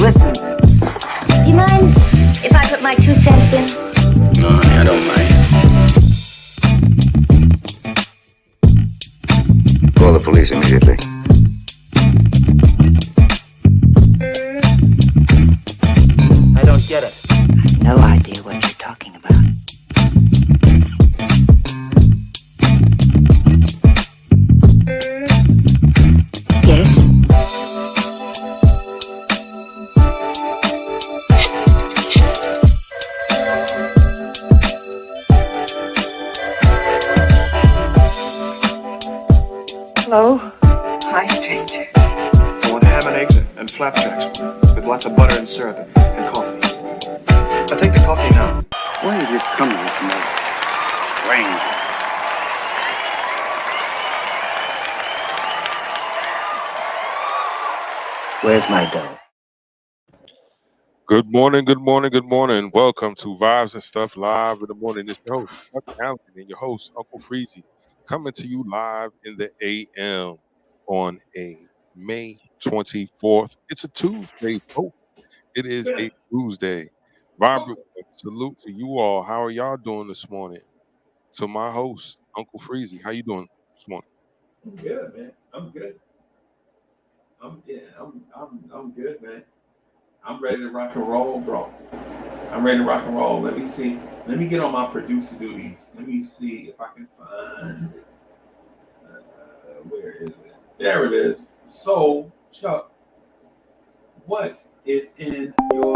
Listen. Do you mind if I put my 2 cents in? No, honey, I don't mind. Call the police immediately. I don't get it. No idea what you're talking about. Yes? Hello? Hi, stranger. I want ham and eggs and flapjacks with lots of butter and syrup and coffee. I'll take the coffee now. Where is it coming from? Rain. Where's my dough? Good morning, good morning, good morning. Welcome to Vibes and Stuff Live in the Morning. It's your host, Dr. Allen, and your host, Uncle Freezy, coming to you live in the AM on a May 24th. It's a Tuesday, folks. It is a Tuesday. Vibrant salute to you all. How are y'all doing this morning? To my host, Uncle Freezy, how you doing this morning? I'm good, man. I'm good. I'm good, man. I'm ready to rock and roll, bro. I'm ready to rock and roll. Let me see. Let me get on my producer duties. Let me see if I can find. Where is it? There it is. So, Chuck, what is in your?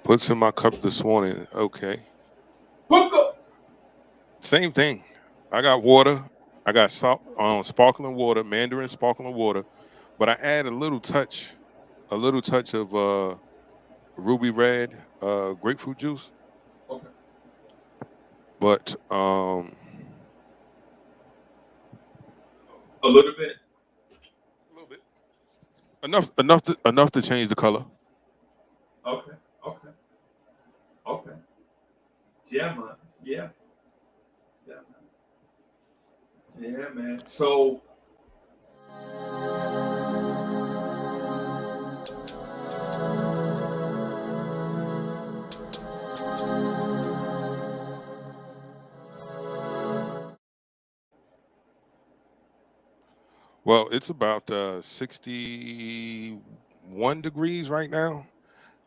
What's in my cup this morning? Okay. Hook up. Same thing. I got water. I got salt, sparkling water, Mandarin sparkling water, but I add a little touch of ruby red grapefruit juice. Okay. But A little bit. enough to change the color. Okay. Yeah, man. Yeah. Yeah, man. So. Well, it's about 61 degrees right now.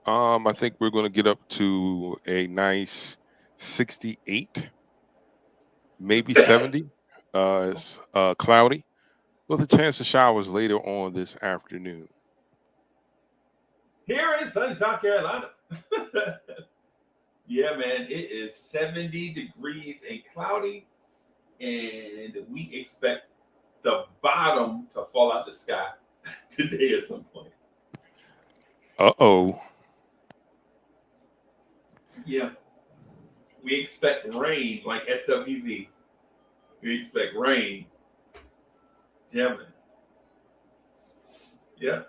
I think we're going to get up to a nice 68, maybe 70. It's cloudy with a chance of showers later on this afternoon. Here in sunny South Carolina. Yeah, man, it is 70 degrees and cloudy, and we expect the bottom to fall out the sky today at some point. Uh-oh. Yeah. We expect rain like SWV. We expect rain. Yeah, man. Yeah.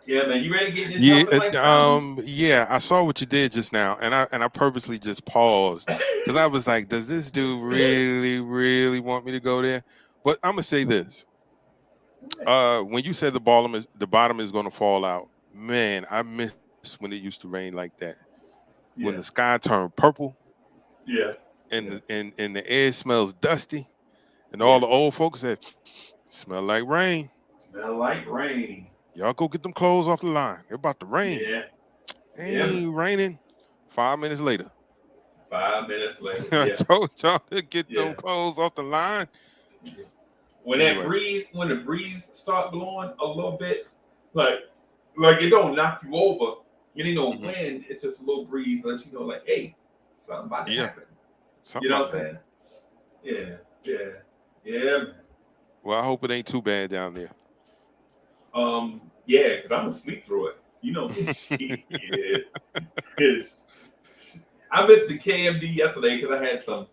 Yeah, man. You ready to get into something like that? Yeah, I saw what you did just now, and I purposely just paused because I was like, does this dude really want me to go there? But I'm gonna say this. When you said the bottom is gonna fall out, man, I miss when it used to rain like that. Yeah. When the sky turned purple. Yeah. And the air smells dusty, and all the old folks said, smell like rain. Smell like rain. Y'all go get them clothes off the line. They're about to rain. Yeah. Ain't raining. 5 minutes later. 5 minutes later. I Yeah. told y'all to get them clothes off the line. When when the breeze start blowing a little bit, like it don't knock you over. It ain't no wind. It's just a little breeze. Let you know, like, hey, something about to happen. You know what I'm saying? Yeah. Well, I hope it ain't too bad down there. Yeah, because I'm gonna sleep through it. You know, I missed the KMD yesterday because I had some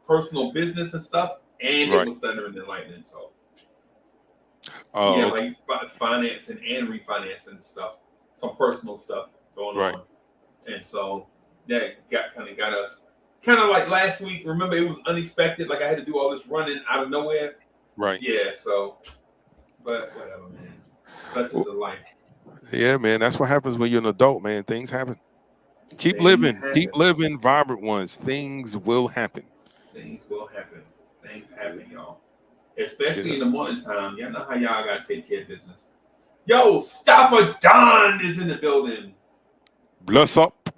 personal business and stuff. and Right. it was thundering and lightning. So Oh, yeah, okay. like financing and refinancing stuff, some personal stuff going Right. on, and so that got us kind of like last week. Remember, it was unexpected. Like I had to do all this running out of nowhere. Right. Yeah. So, but whatever, man. Such is the life. Yeah, man. That's what happens when you're an adult, man. Things happen. Keep Things living. happen. Keep living, vibrant ones. Things will happen. Things will happen. Things happen, y'all. Especially in the morning time. Y'all know how y'all gotta take care of business. Yo, Stafford Don is in the building. Bless up.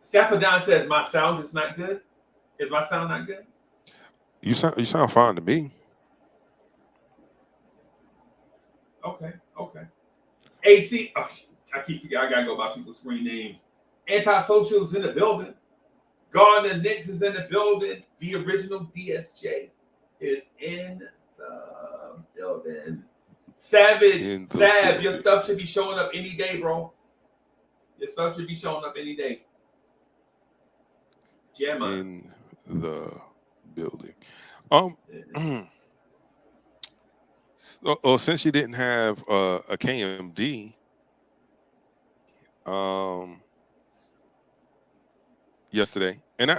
Stafford Don says my sound is not good. Is my sound not good? You sound fine to me. Okay. AC. Oh, I keep forgetting. I gotta go by people's screen names. Antisocial is in the building. Gardner Nix is in the building. The original DSJ is in the building. Savage, Sav, your stuff should be showing up any day, bro. Your stuff should be showing up any day. Gemma. In the building. Since you didn't have a KMD, yesterday, and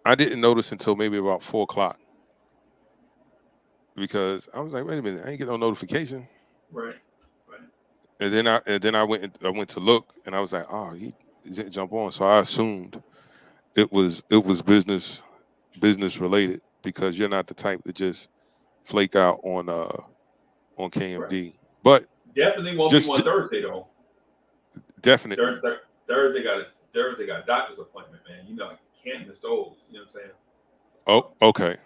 I didn't notice until maybe about 4:00 because I was like, wait a minute, I ain't get no notification. Right. And then I went to look, and I was like, oh, he didn't jump on, so I assumed it was business related because you're not the type to just flake out on KMD. Right. But definitely won't be on Thursday though. Definitely. Thursday got a doctor's appointment, man. You know, I can't miss those. You know what I'm saying? Oh, okay.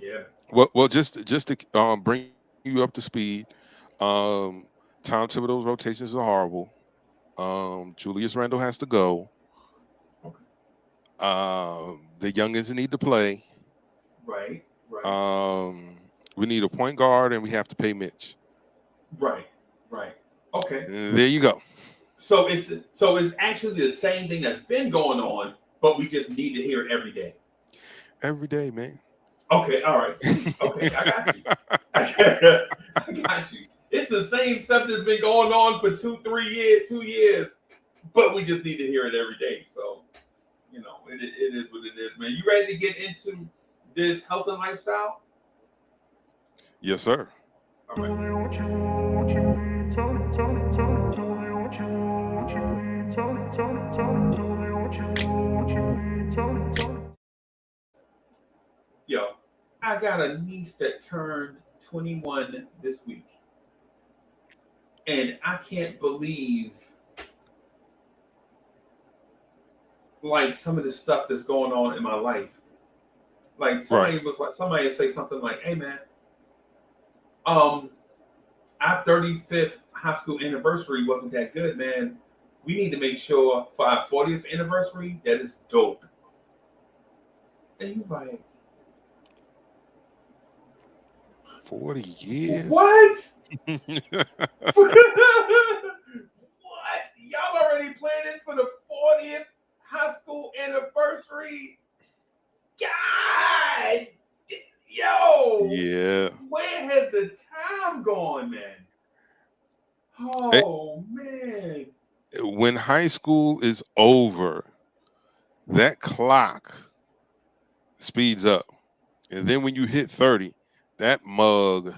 Yeah. Well, just to bring you up to speed, Tom Thibodeau's rotations are horrible. Julius Randle has to go. Okay. The youngins need to play. Right. We need a point guard, and we have to pay Mitch. Right. Okay. There you go. So it's actually the same thing that's been going on, but we just need to hear it every day. Every day, man. Okay, all right. Okay, I got you. I got you. It's the same stuff that's been going on for 2 years, but we just need to hear it every day. So, you know, it is what it is, man. You ready to get into this health and lifestyle? Yes, sir. All right. Yo, I got a niece that turned 21 this week. And I can't believe like some of the stuff that's going on in my life. Like somebody would say something like, hey man, our 35th high school anniversary wasn't that good, man. We need to make sure for our 40th anniversary that is dope. And he's like, 40 years? What? What? Y'all already planning for the 40th high school anniversary? God, yo. Yeah. Where has the time gone, man? Oh, man. When high school is over, that clock speeds up. And then when you hit 30, that mug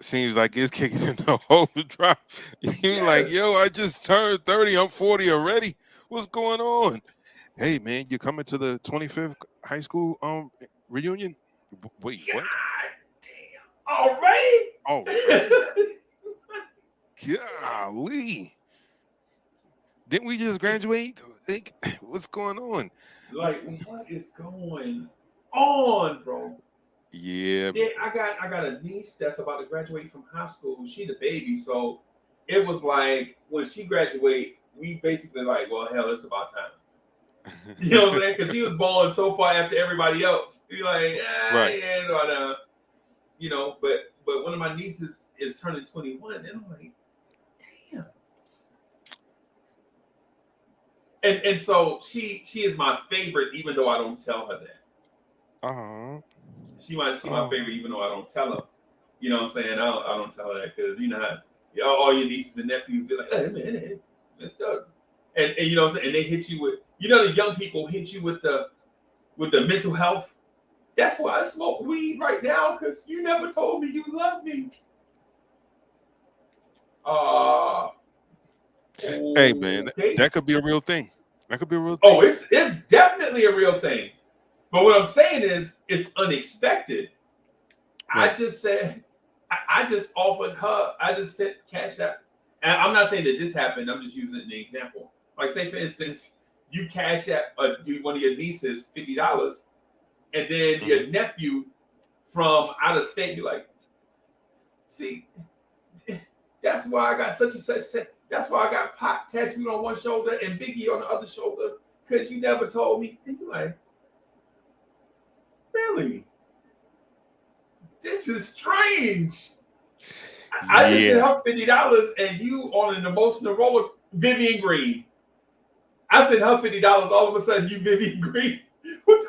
seems like it's kicking in the overdrive. You're like, yo, I just turned 30. I'm 40 already. What's going on? Hey, man, you're coming to the 25th high school reunion? Wait, what? God damn. Already? Golly. Didn't we just graduate? Like, what's going on? Like, what is going on, bro? Yeah. Yeah, I got a niece that's about to graduate from high school. She the baby, so it was like when she graduate, we basically like, well, hell, it's about time. You know what I'm saying? Because she was born so far after everybody else. Be like, right. Yeah, but, you know, but one of my nieces is turning 21, and I'm like, damn. And so she is my favorite, even though I don't tell her that. She my favorite, even though I don't tell her. You know what I'm saying? I don't tell her that because you know how all your nieces and nephews be like, hey man, let's go. And you know what I'm saying? And they hit you with, you know, the young people hit you with the mental health. That's why I smoke weed right now, because you never told me you loved me. Hey man, Okay. that could be a real thing. That could be a real thing. Oh, it's definitely a real thing. But what I'm saying is it's unexpected. Right. I just said, I just offered her, I just sent Cash App. And I'm not saying that this happened, I'm just using an example. Like say for instance, you Cash App one of your nieces $50, and then your nephew from out of state, you're like, see, that's why I got such and such. That's why I got Pac tattooed on one shoulder and Biggie on the other shoulder, because you never told me. And you're like, really? This is strange. I just sent her $50 and you on an emotional roller, Vivian Green. I sent her $50, all of a sudden you Vivian Green. What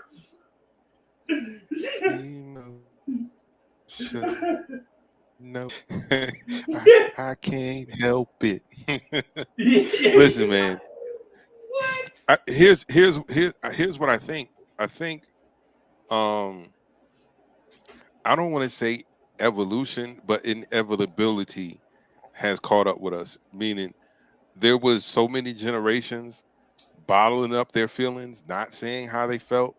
the No, I can't help it. Listen, man. Here's what I think. I think I don't want to say evolution, but inevitability has caught up with us. Meaning, there was so many generations bottling up their feelings, not saying how they felt,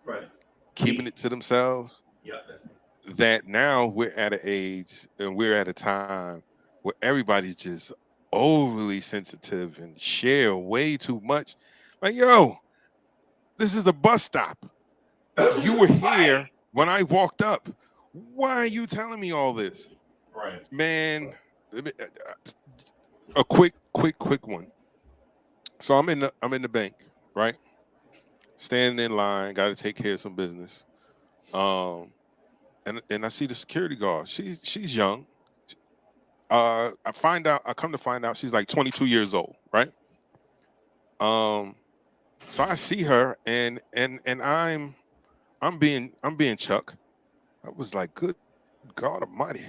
right? Keeping it to themselves. Yeah, that's it. That now we're at an age and we're at a time where everybody's just overly sensitive and share way too much. Like, yo, this is a bus stop. You were here when I walked up. Why are you telling me all this? Right. Man, a quick one. So I'm in the bank, right? Standing in line, got to take care of some business. And I see the security guard. She's young. I come to find out she's like 22 years old, right? So I see her and I'm being Chuck. I was like, good God Almighty.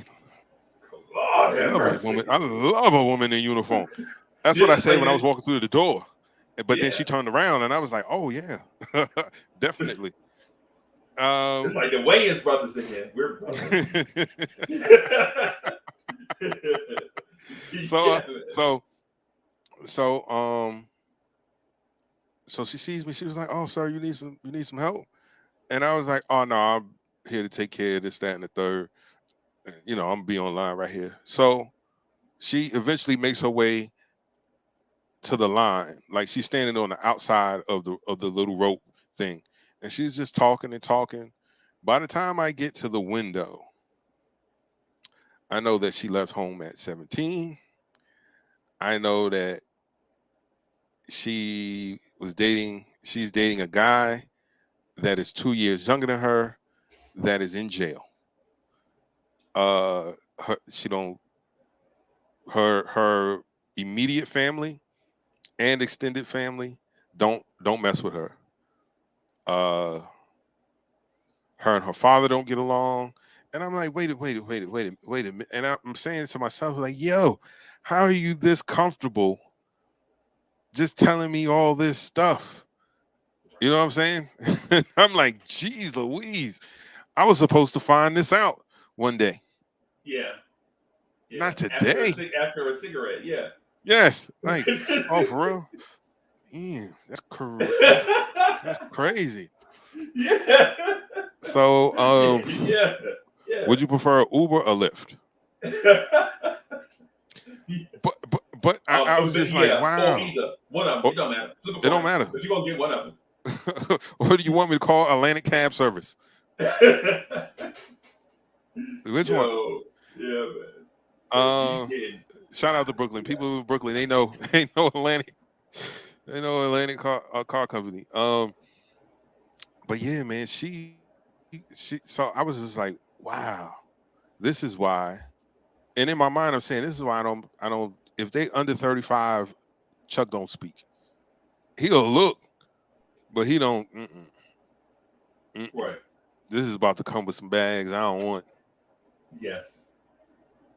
Lord have mercy. I love a woman in uniform. That's what I said when I was walking through the door. But then she turned around and I was like, oh yeah, definitely. It's like the Wayans brothers in here. We're brothers. So she sees me. She was like, "Oh, sir, you need some help?" And I was like, "Oh no, I'm here to take care of this, that, and the third. You know, I'm gonna be online right here." So she eventually makes her way to the line. Like she's standing on the outside of the little rope thing. And she's just talking and talking. By the time I get to the window, I know that she left home at 17. I know that she's dating a guy that is 2 years younger than her that is in jail. Her immediate family and extended family don't mess with her. Her and her father don't get along, and I'm like, wait a minute. And I'm saying to myself, like, yo, how are you this comfortable just telling me all this stuff? You know what I'm saying? I'm like, geez Louise, I was supposed to find this out one day. Yeah. Not today. After a cigarette, yeah. Yes, like, oh, for real? Yeah, that's correct. That's crazy. Yeah. So, yeah. Would you prefer Uber or Lyft? But I was just like, wow. Or either. One of them. It don't matter. It don't matter. But you're gonna get one of them. Or do you want me to call Atlantic Cab Service? Which one? Yeah, man. Shout out to Brooklyn. People in Brooklyn, they know Atlantic. They know Atlantic car company. But yeah, man, she. So I was just like, wow, this is why. And in my mind, I'm saying this is why I don't. If they under 35, Chuck don't speak. he'll look, but he don't. Right. This is about to come with some bags I don't want. Yes.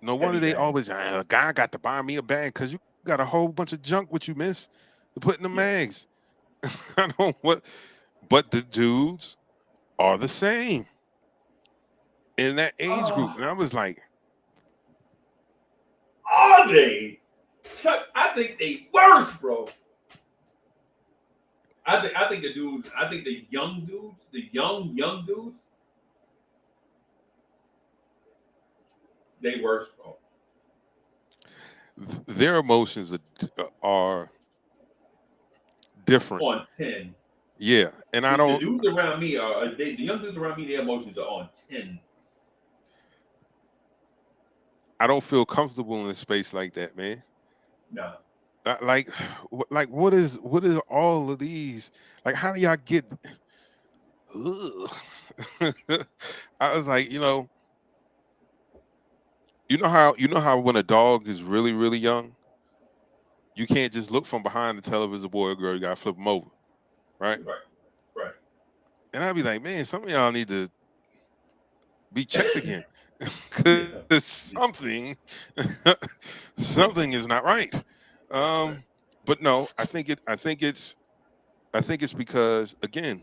No wonder Heavy they bags. always a guy got to buy me a bag because you got a whole bunch of junk with you, miss, to put in the mags. I don't what, but the dudes are the same in that age group, and I was like, are they? Chuck, I think they worse, bro. I think the dudes, I think the young dudes, the young dudes, they worse, bro. their emotions are different. On 10. Yeah, and I don't. The dudes around me are the young dudes around me. Their emotions are on 10. I don't feel comfortable in a space like that, man. No. Like what is all of these? Like, how do y'all get? I was like, you know how when a dog is really, really young, you can't just look from behind to tell if it's a boy or girl. You gotta flip them over, right? Right. And I'd be like, man, some of y'all need to be checked again, because something is not right. But no, I think it's because, again,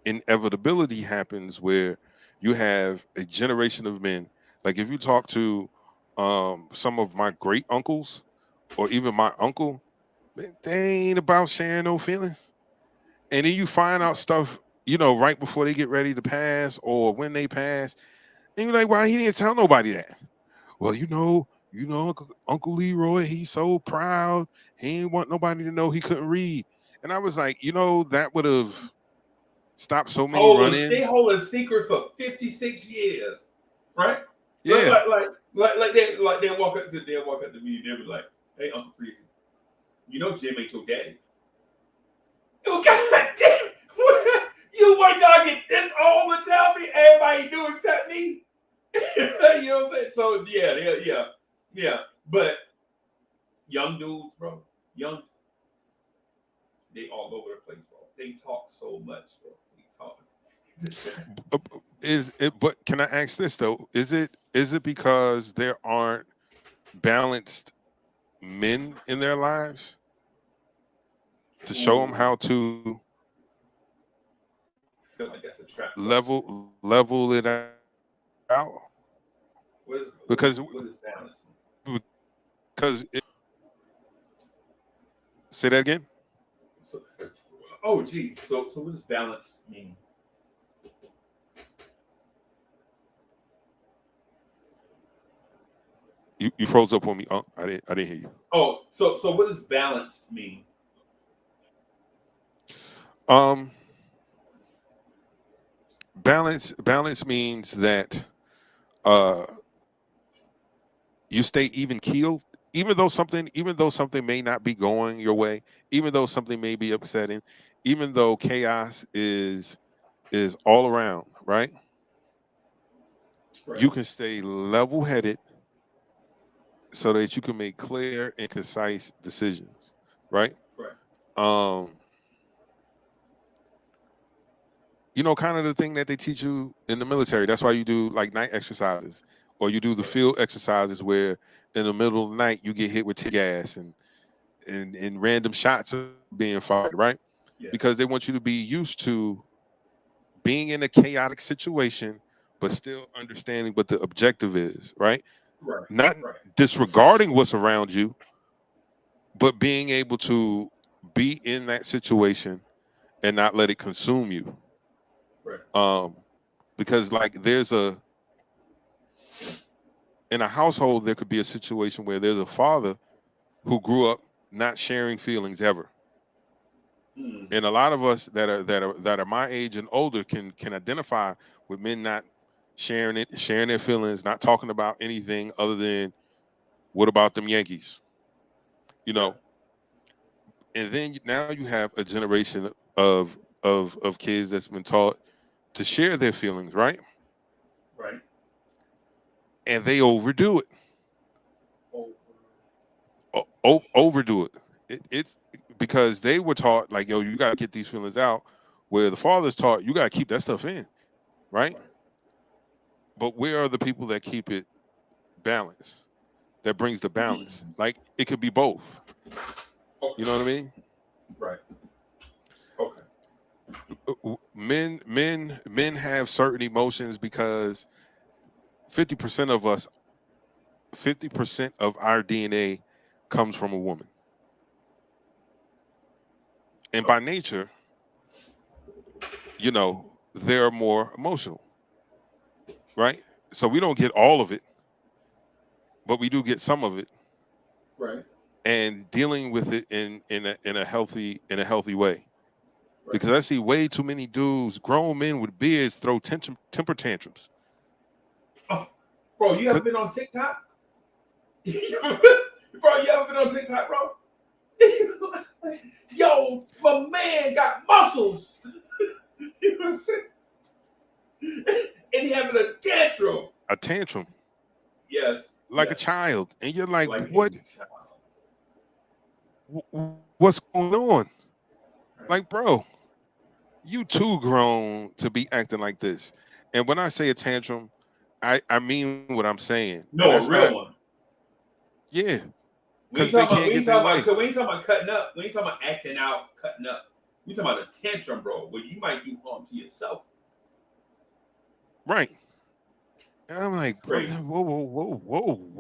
inevitability happens where you have a generation of men. Like, if you talk to some of my great uncles or even my uncle, man, they ain't about sharing no feelings. And then you find out stuff, right before they get ready to pass or when they pass, and you're like, why he didn't tell nobody that? Well, Uncle Leroy, he's so proud. He didn't want nobody to know he couldn't read. And I was like, that would have stopped so many run-ins. They hold a secret for 56 years, right? Yeah. Like they walk up to me and they be like, hey, Uncle Freezy, Jim ain't your daddy. Oh, God damn. You want y'all get this all to tell me? Everybody do except me. You know what I'm saying? So yeah. But young dudes, bro, they all over the place, bro. They talk so much, bro. They talk. But can I ask this though? Is it because there aren't balanced men in their lives to show them how to I feel like that's a trap. level it out? What is balance? Because say that again. Geez. So what does balance mean? You froze up on me. Oh, I didn't hear you. Oh, so what does balanced mean? Balance means that you stay even keeled, even though something may not be going your way, even though something may be upsetting, even though chaos is all around, right? You can stay level-headed so that you can make clear and concise decisions, right? Kind of the thing that they teach you in the military. That's why you do like night exercises, or you do the field exercises where in the middle of the night you get hit with tear gas and random shots are being fired, right? Yeah. Because they want you to be used to being in a chaotic situation, but still understanding what the objective is, right? Not disregarding what's around you, but being able to be in that situation and not let it consume you. Because like in a household, there could be a situation where there's a father who grew up not sharing feelings ever. And a lot of us that are my age and older can identify with men not sharing their feelings, not talking about anything other than what about them Yankees, And then now you have a generation of kids that's been taught to share their feelings, right? Right. And they overdo it. Overdo it. It's because they were taught like, yo, you got to get these feelings out, where the fathers taught you got to keep that stuff in, right? But where are the people that keep it balanced, that brings the balance? Like, it could be both. You know what I mean? Right. Okay. Men have certain emotions because 50% of our DNA comes from a woman. And by nature, you know, they're more emotional, right? So we don't get all of it, but we do get some of it. Right. And dealing with it in a healthy way. Right. Because I see way too many dudes, grown men with beards, throw temper tantrums. Oh, bro, you haven't been on TikTok? Bro, you haven't been on TikTok, bro? Yo, my man got muscles. You know what I'm saying? And he having a tantrum. A tantrum. Yes. Like yes. a child. And you're like what? What's going on? Like, bro, you too grown to be acting like this. And when I say a tantrum, I mean what I'm saying. No, a real one. Yeah. Because they can't get their way. We ain't talking about cutting up. We ain't talking about acting out, cutting up. We talking about a tantrum, bro, where you might do harm to yourself. Right. And I'm like, whoa.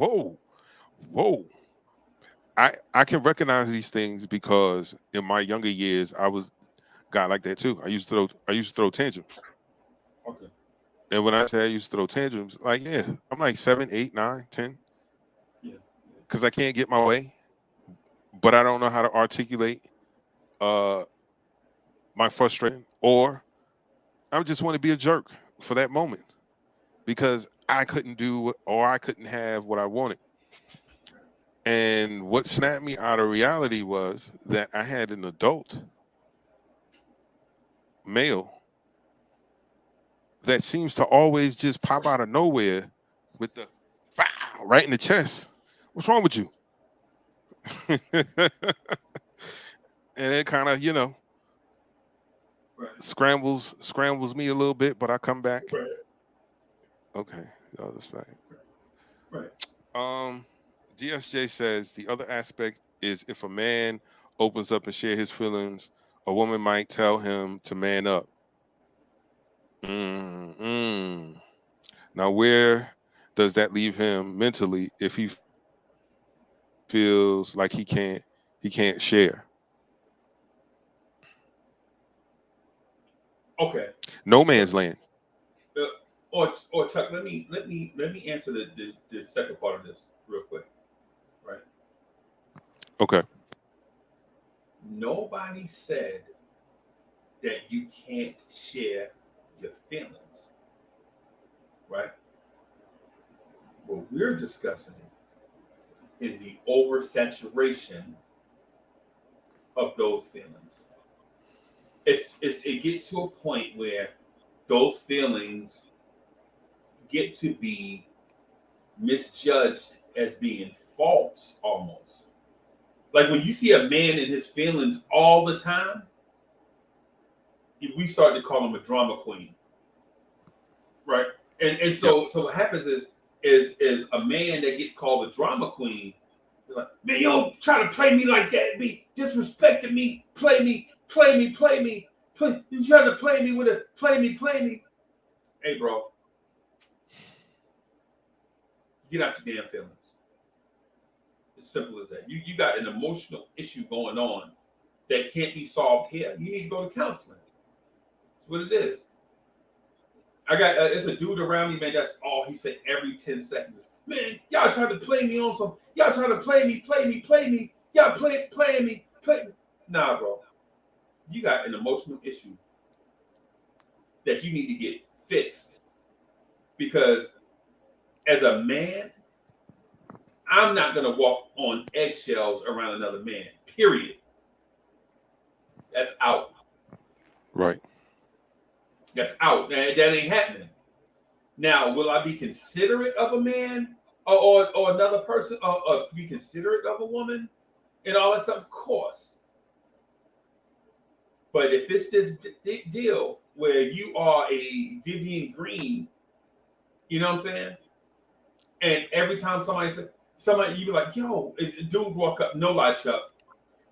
I can recognize these things because in my younger years, I was guy like that too. I used to throw tantrums. Okay. And when I say I used to throw tantrums, like, yeah, I'm like 7, 8, 9, 10. Yeah. Because I can't get my way, but I don't know how to articulate my frustration, or I just want to be a jerk for that moment because I couldn't do or I couldn't have what I wanted. And what snapped me out of reality was that I had an adult male that seems to always just pop out of nowhere with the bow right in the chest. What's wrong with you? And it kind of, scrambles me a little bit, but I come back. Right. Okay, the other side. Right. DSJ says the other aspect is if a man opens up and share his feelings, a woman might tell him to man up. Now, where does that leave him mentally if he feels like he can't share? Okay. No man's land. Or Chuck, let me answer the second part of this real quick. Right. Okay. Nobody said that you can't share your feelings. Right? What we're discussing is the oversaturation of those feelings. It gets to a point where those feelings get to be misjudged as being false almost. Like when you see a man in his feelings all the time, we start to call him a drama queen. Right? And so what happens is a man that gets called a drama queen is like, man, you don't try to play me like that, be disrespecting me, play me. You trying to play me with a play me. Hey, bro. Get out your damn feelings. As simple as that. You got an emotional issue going on that can't be solved here. You need to go to counseling. That's what it is. I got it's a dude around me, man. That's all he said every 10 seconds. Man, y'all trying to play me on some. Y'all trying to play me. Y'all playing me. Nah, bro. You got an emotional issue that you need to get fixed. Because as a man, I'm not going to walk on eggshells around another man, period. That's out. Right. That's out. That ain't happening. Now, will I be considerate of a man or another person or be considerate of a woman and all that stuff? Of course. But if it's this deal where you are a Vivian Green, you know what I'm saying? And every time somebody you be like, yo, a dude walk up, no lie, Chuck.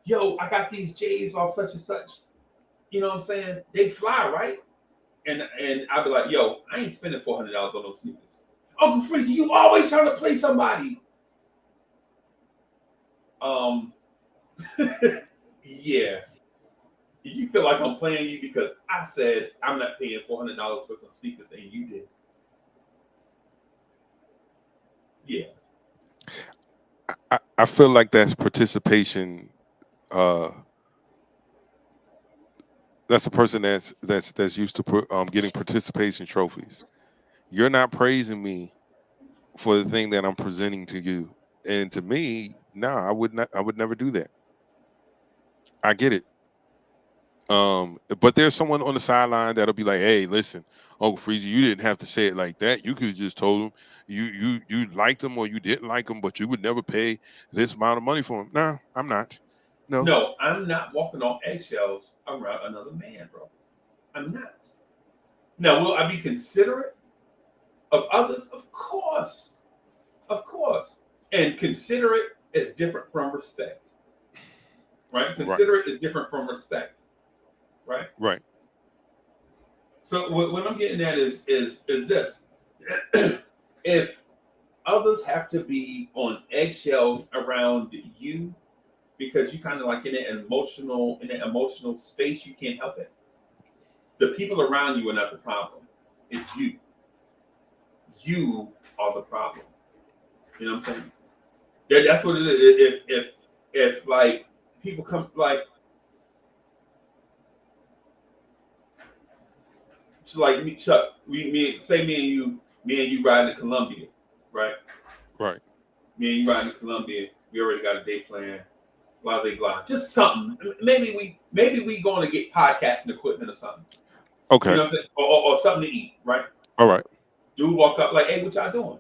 Yo, I got these J's off such and such. You know what I'm saying? They fly, right? And I'll be like, yo, I ain't spending $400 on those sneakers. Uncle Freezy, you always trying to play somebody. Yeah. You feel like I'm playing you because I said I'm not paying $400 for some sneakers and you did. Yeah. I feel like that's participation. That's a person that's used to getting participation trophies. You're not praising me for the thing that I'm presenting to you, and to me, no, I would never do that. I get it. But there's someone on the sideline that'll be like, "Hey, listen, Uncle Freezy, you didn't have to say it like that. You could have just told him you liked him or you didn't like him, but you would never pay this amount of money for him." No, I'm not. No, I'm not walking on eggshells around another man, bro. I'm not. Now, will I be considerate of others? Of course. And considerate is different from respect. Right? Considerate is different from respect. Right? Right. So what I'm getting at is this. If others have to be on eggshells around you because you kind of like in that emotional space, you can't help it. The people around you are not the problem. It's you. You are the problem. You know what I'm saying? That's what it is. If like people come like me, Chuck, me and you riding to Columbia, right? Right. Me and you riding to Columbia. We already got a day plan. Blah blah blah. Just something. Maybe we going to get podcasting equipment or something. Okay. You know what I'm saying? Or something to eat, right? All right. Dude walk up like, "Hey, what y'all doing?"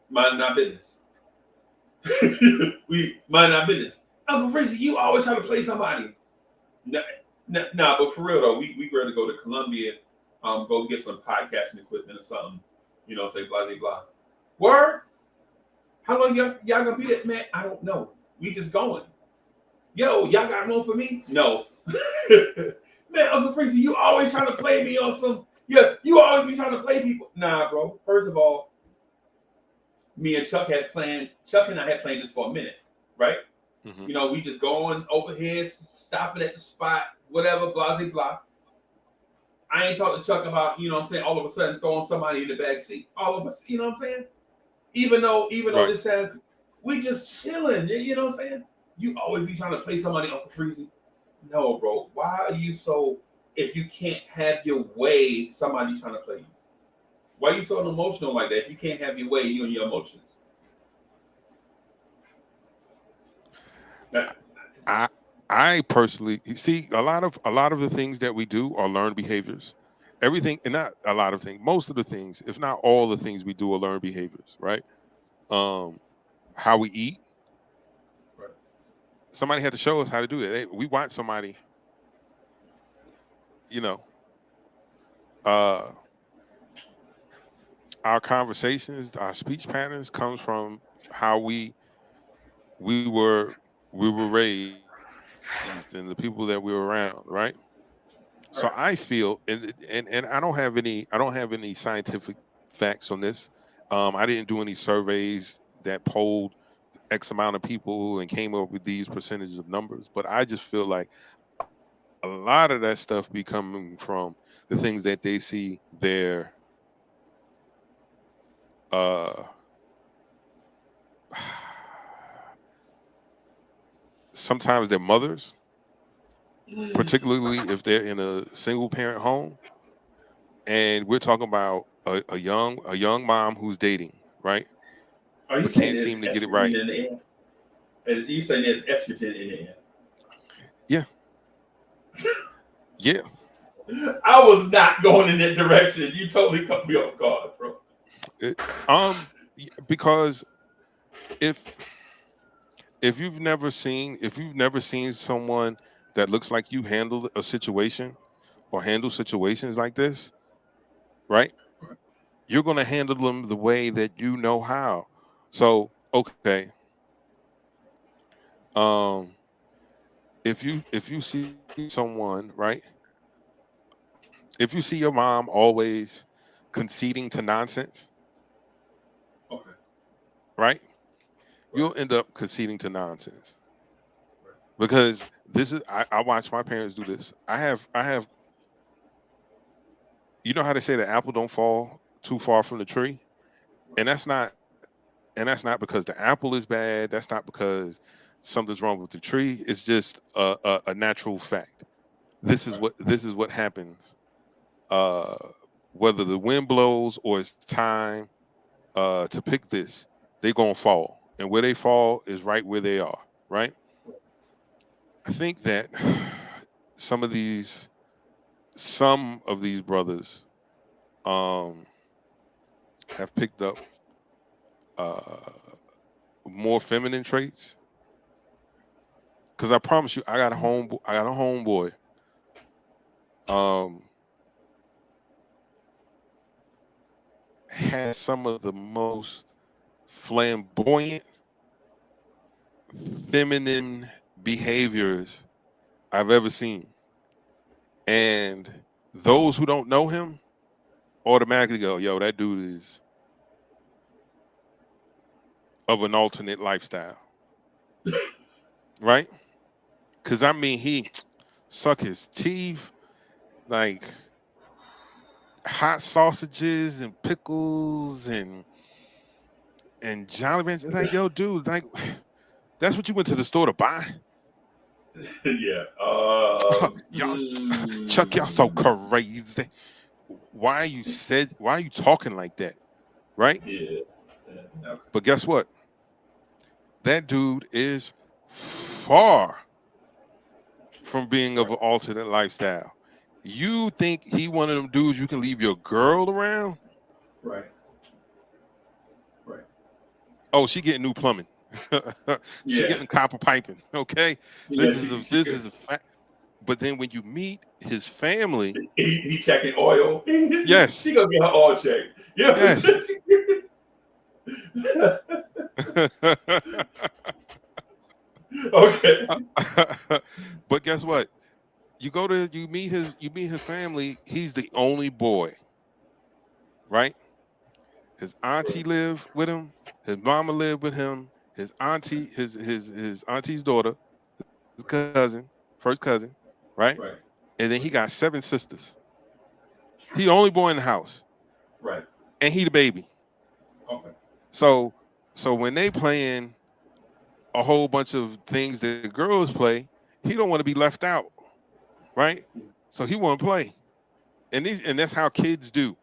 Mind our business. We mind our business. Uncle Freezy, you always try to play somebody. Nah, but for real though, we ready to go to Columbia, go get some podcasting equipment or something. You know, say blah blah blah. Word? How long y'all gonna be there, man? I don't know. We just going. Yo, y'all got room for me? No. Man, Uncle Freezy, you always trying to play me on some. Yeah, you always be trying to play people. Nah, bro. First of all, me and Chuck and I had planned this for a minute, right? Mm-hmm. You know, we just going over here, stopping at the spot, whatever, blah, blah, blah. I ain't talking to Chuck about, you know what I'm saying, all of a sudden throwing somebody in the back seat. All of us, you know what I'm saying? Even though this says we just chilling, you know what I'm saying? You always be trying to play somebody, Uncle Freezy. No, bro. Why are you so, if you can't have your way, somebody trying to play you? Why are you so emotional like that? If you can't have your way, you and your emotions. I personally see a lot of the things that we do are learned behaviors. Everything, and not a lot of things, most of the things, if not all the things we do are learned behaviors, right? How we eat. Right. Somebody had to show us how to do it. We watch somebody, you know, our conversations, our speech patterns comes from how we were raised and the people that we were around, right? So I feel, and I don't have any scientific facts on this. I didn't do any surveys that polled X amount of people and came up with these percentages of numbers, but I just feel like a lot of that stuff be coming from the things that they see their sometimes their mothers, particularly if they're in a single parent home, and we're talking about a young mom who's dating, right? Are you but saying can't seem to get it right? As you saying there's estrogen in the air? Yeah. Yeah. I was not going in that direction. You totally cut me off guard, bro. Because if you've never seen someone that looks like you handle a situation or handle situations like this, right? You're going to handle them the way that you know how. So, okay. If you see someone, right? If you see your mom always conceding to nonsense, Okay. right? You'll end up conceding to nonsense. Because this is I watch my parents do this. I have you know how they say the apple don't fall too far from the tree? And that's not because the apple is bad. That's not because something's wrong with the tree. It's just a natural fact. This is what happens. Whether the wind blows or it's time to pick this, they're gonna fall. And where they fall is right where they are, right? I think that some of these brothers have picked up more feminine traits. Because I promise you, I got a homeboy. Has some of the most flamboyant feminine behaviors I've ever seen. And those who don't know him automatically go, yo, that dude is of an alternate lifestyle. Right? Because, I mean, he suck his teeth, like hot sausages and pickles and Jolly Ranchers. Like, yo, dude, like, that's what you went to the store to buy? Yeah. Chuck, y'all so crazy. Why are you talking like that? Right? Yeah. But guess what? That dude is far from being of an alternate lifestyle. You think he one of them dudes you can leave your girl around? Right. Oh, she getting new plumbing. She getting copper piping. Okay, Yeah, this is a fact. But then when you meet his family, he checking oil. Yes, she gonna get her oil checked. Yeah. Yes. Okay. But guess what? You meet his family. He's the only boy, right? His auntie lived with him. His mama lived with him. His auntie, his auntie's daughter, his cousin, first cousin, right? Right. And then he got 7 sisters. He the only boy in the house. Right. And he the baby. Okay. So when they playing a whole bunch of things that the girls play, he don't want to be left out, right? So he want to play, and that's how kids do.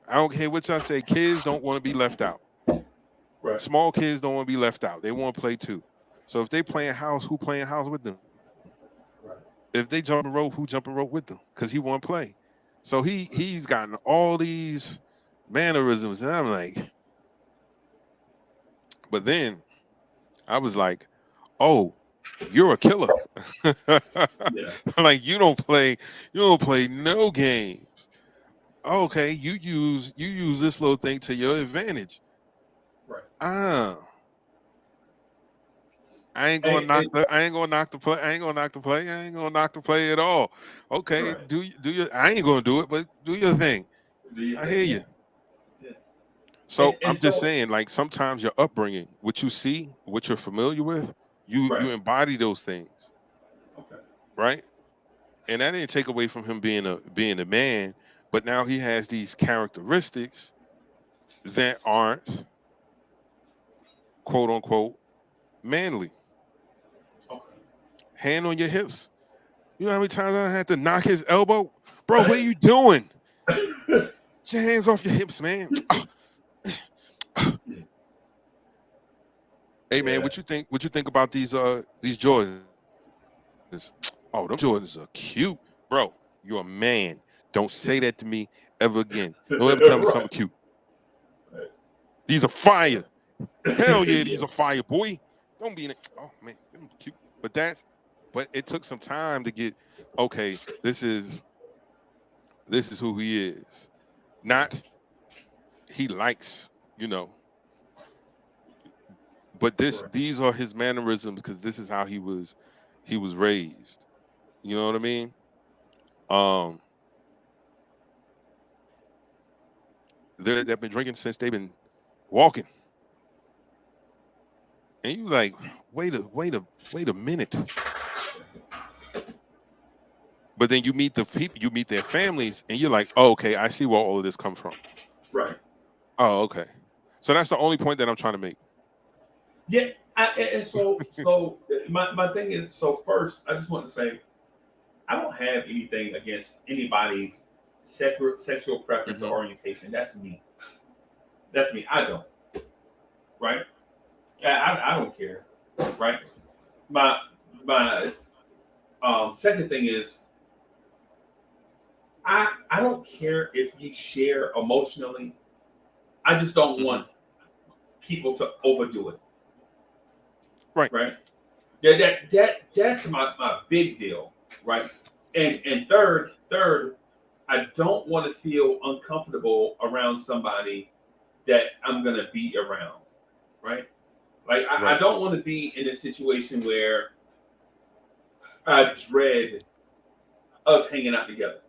I don't care what y'all say. Kids don't want to be left out. Right. Small kids don't want to be left out. They want to play too. So if they playing house, who playing house with them? Right. If they jumping rope, who jumping rope with them? Because he want to play. So he's gotten all these mannerisms, and I'm like, but then I was like, oh, you're a killer. Yeah. Like you don't play no games. Okay, you use this little thing to your advantage. Right. I ain't gonna knock the play at all. Okay, Right. do your I ain't gonna do it, but do your thing. I hear you. Yeah. So And I'm just so- saying, like sometimes your upbringing, what you see, what you're familiar with, you embody those things. Okay. Right? And that didn't take away from him being a man, but now he has these characteristics that aren't quote unquote manly. Okay. Hand on your hips. You know how many times I had to knock his elbow? Bro, what are you doing? Get your hands off your hips, man. Hey man, what you think about these Jordans? Oh, them Jordans are cute. Bro, you're a man. Don't say that to me ever again. Don't ever tell me something cute. Right. These are fire. Hell yeah, these are fire, boy. Don't be in it. Oh man, them cute. But but it took some time to get, okay, this is who he is. Not he likes, but these are his mannerisms because this is how he was raised. You know what I mean? They've been drinking since they've been walking. And you like, wait a minute. But then you meet the people, you meet their families, and you're like, oh, okay, I see where all of this comes from. Right. Oh, okay. So that's the only point that I'm trying to make. Yeah. So my thing is, so first, I just want to say, I don't have anything against anybody's sexual preference or orientation. That's me. I don't. Right. I don't care. Right. My second thing is, I don't care if you share emotionally. I just don't want people to overdo it. Right. Right. That's my big deal. Right. And third, I don't want to feel uncomfortable around somebody that I'm gonna be around. Right. Like I don't want to be in a situation where I dread us hanging out together.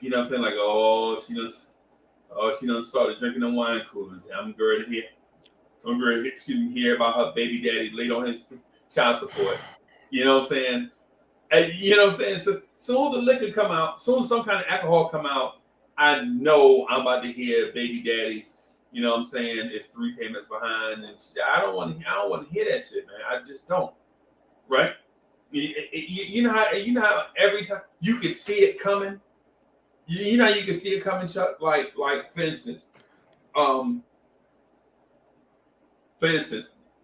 You know what I'm saying? Like, she done started drinking the wine coolers. I'm going to hear about her baby daddy late on his child support. You know what I'm saying? And, you know what I'm saying? So soon as the liquor come out, soon as some kind of alcohol come out, I know I'm about to hear baby daddy. You know what I'm saying? It's 3 payments behind, and I don't want to hear that shit, man. I just don't. Right? You know how every time you can see it coming. You know how you can see it coming, Chuck. Like for instance,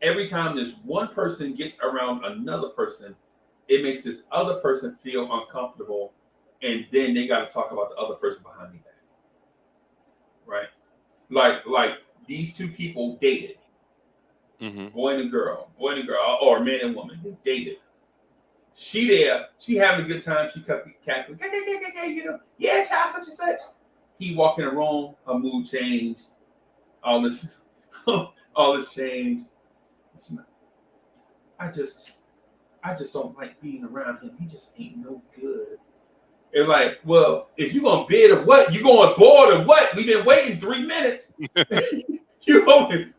every time this one person gets around another person, it makes this other person feel uncomfortable, and then they got to talk about the other person behind me back. Right? Like these two people dated, boy and girl, or man and woman, they dated. She having a good time. She cut the cat, yeah, child, such and such. He walk in the room, her mood change, all this change. I just don't like being around him. He just ain't no good. They're like, well, if you gonna bid or what, you going board or what? We've been waiting 3 minutes. What you doing?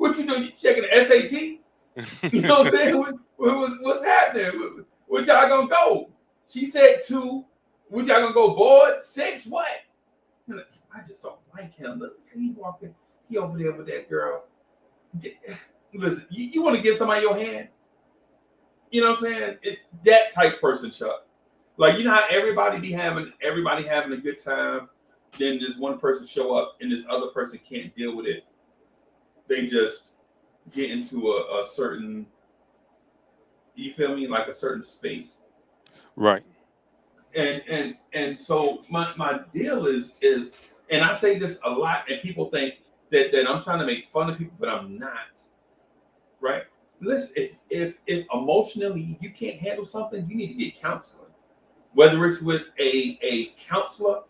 You checking the SAT? You know what I'm saying? What's happening? What y'all gonna go? She said 2. What y'all gonna go board? 6? What? I just don't like him. Look, he walking. He over there with that girl. Listen, you want to give somebody your hand? You know what I'm saying? That type person, Chuck. Like, you know how everybody having a good time, then this one person show up and this other person can't deal with it. They just get into a certain, you feel me, like a certain space. Right. And so my deal is, and I say this a lot, and people think that I'm trying to make fun of people, but I'm not. Right? Listen, if emotionally you can't handle something, you need to get counseling. Whether it's with a counselor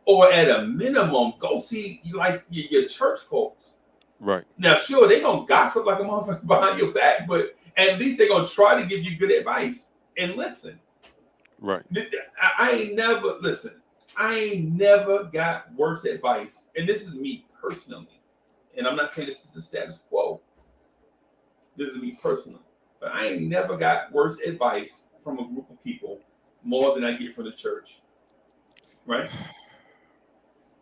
or at a minimum, go see like your church folks. Right. Now, sure, they're going to gossip like a motherfucker behind your back, but at least they're going to try to give you good advice and listen. Right. I ain't never got worse advice. And this is me personally. And I'm not saying this is the status quo. This is me personally. But I ain't never got worse advice from a group of people more than I get from the church. Right?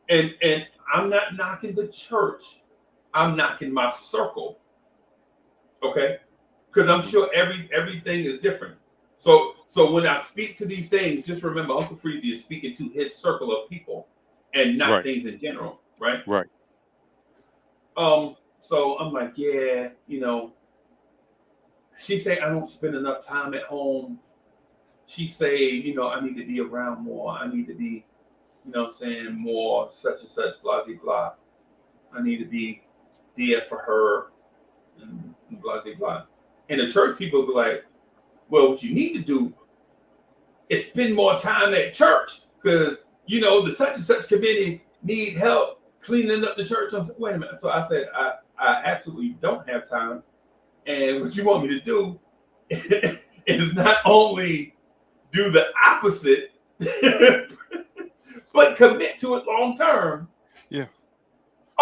And I'm not knocking the church. I'm knocking my circle. Okay? Because I'm sure everything is different. So when I speak to these things, just remember Uncle Freezy is speaking to his circle of people and not things in general. Right? Right. So I'm like, yeah, she say I don't spend enough time at home. She say, I need to be around more. I need to be, more such and such, blah, blah, blah. I need to be there for her and blah, blah, blah. And the church people be like, well, what you need to do is spend more time at church because you know the such and such committee need help cleaning up the church. I said, wait a minute. So I said, I absolutely don't have time. And what you want me to do is not only do the opposite, but commit to it long term. Yeah.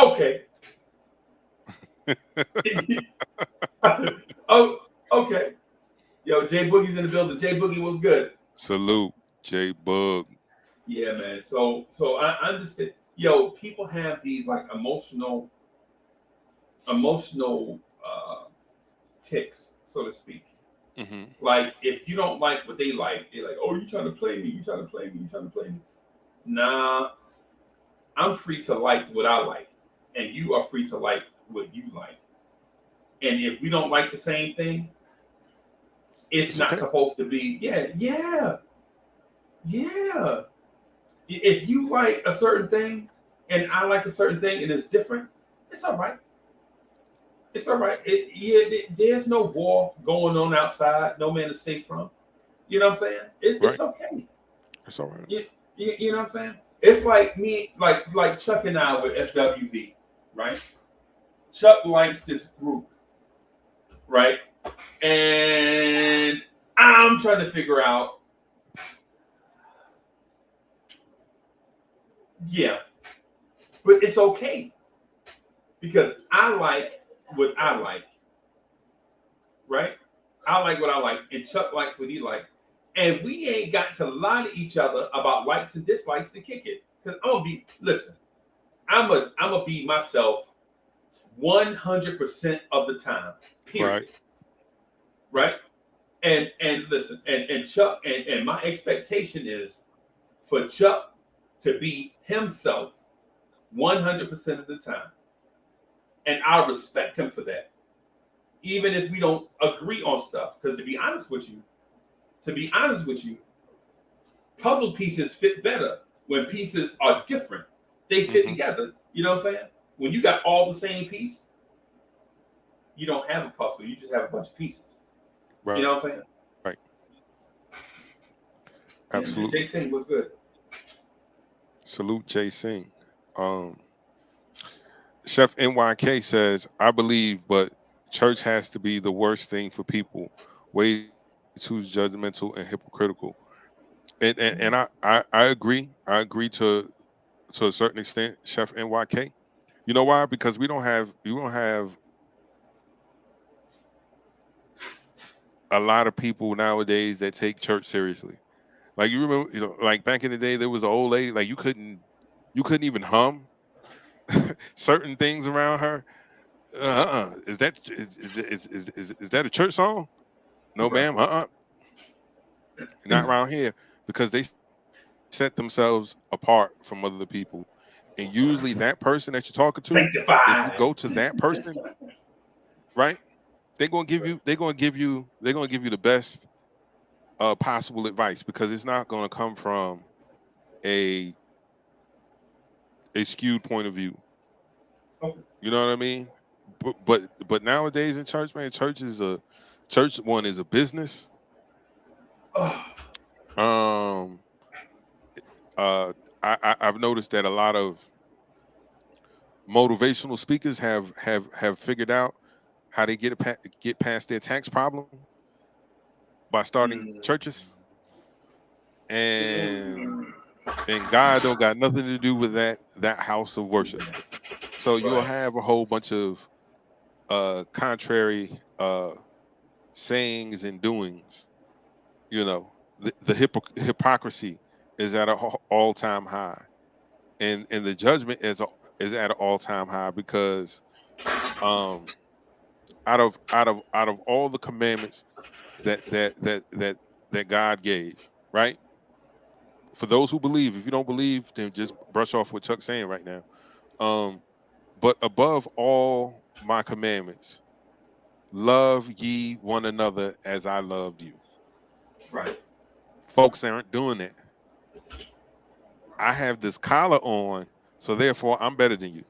Okay. Oh, okay. Yo, Jay Boogie's in the building. Jay Boogie was good. Salute, J Bug. Yeah, man. So I understand. Yo, people have these like emotional ticks, so to speak. Mm-hmm. Like if you don't like what they like, they're like, "Oh, you trying to play me? You trying to play me? You trying to play me?" Nah, I'm free to like what I like, and you are free to like what you like. And if we don't like the same thing, it's not supposed to be. Yeah. If you like a certain thing and I like a certain thing and it's different, it's all right. It's all right. There's no war going on outside. No man is safe from. You know what I'm saying? It's okay. It's all right. You know what I'm saying? It's like me, like Chuck and I with SWV, right? Chuck likes this group, right? And I'm trying to figure out. Yeah, but it's okay because I like what I like, right? I like what I like, and Chuck likes what he likes, and we ain't got to lie to each other about likes and dislikes to kick it. Because I'm gonna be myself 100% of the time. Period. Right. And listen, and Chuck, and my expectation is for Chuck to be himself 100% of the time. And I respect him for that. Even if we don't agree on stuff. Because to be honest with you, puzzle pieces fit better when pieces are different. They fit together. You know what I'm saying? When you got all the same piece, you don't have a puzzle. You just have a bunch of pieces. Right. You know what I'm saying? Right. Absolutely. Jay Singh was good. Salute Jay Singh. Chef NYK says, I believe, but church has to be the worst thing for people. Way too judgmental and hypocritical. And I agree. I agree to a certain extent, Chef NYK. You know why? Because you don't have a lot of people nowadays that take church seriously. Like you remember, like back in the day, there was an old lady, like you couldn't even hum certain things around her. Is that a church song? No, ma'am. Not around here, because they set themselves apart from other people, and usually that person that you're talking to, sanctified. If you go to that person, right, they're gonna give you the best possible advice, because it's not going to come from a skewed point of view. You know what I mean? But nowadays in church, man, church is a business. I've noticed that a lot of motivational speakers have figured out how they get past their tax problem by starting churches, and God don't got nothing to do with that house of worship. So you'll have a whole bunch of contrary sayings and doings. You know, the hypocrisy is at an all-time high, and the judgment is at an all-time high, because out of all the commandments that God gave, right? For those who believe, if you don't believe, then just brush off what Chuck's saying right now. But above all my commandments, love ye one another as I loved you. Right. Folks aren't doing that. I have this collar on, so therefore I'm better than you.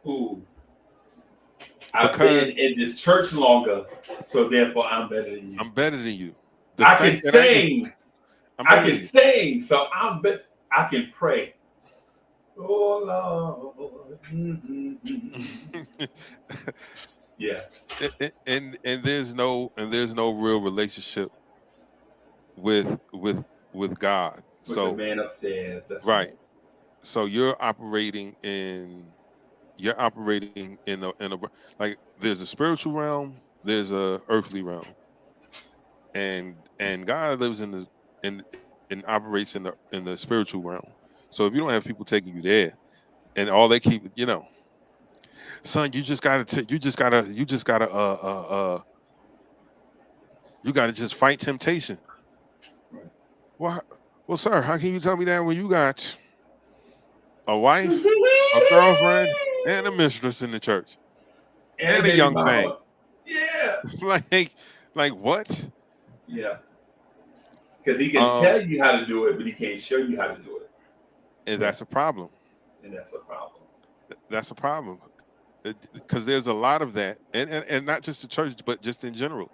Ooh. I've been in this church longer, so therefore I'm better than you. I'm better than you. I can sing. I can sing, so I can pray. Oh Lord. Yeah. And there's no real relationship with God. With So the man upstairs. That's right. So you're operating in a like there's a spiritual realm, there's a earthly realm, and God lives in operates in the spiritual realm. So if you don't have people taking you there, and all they keep, son, you gotta just fight temptation. Well, sir, how can you tell me that when you got a wife, a girlfriend, and a mistress in the church, and a young thing? Yeah. like what? Yeah. Because he can tell you how to do it, but he can't show you how to do it. And that's a problem. That's a problem. Because there's a lot of that, and not just the church, but just in general.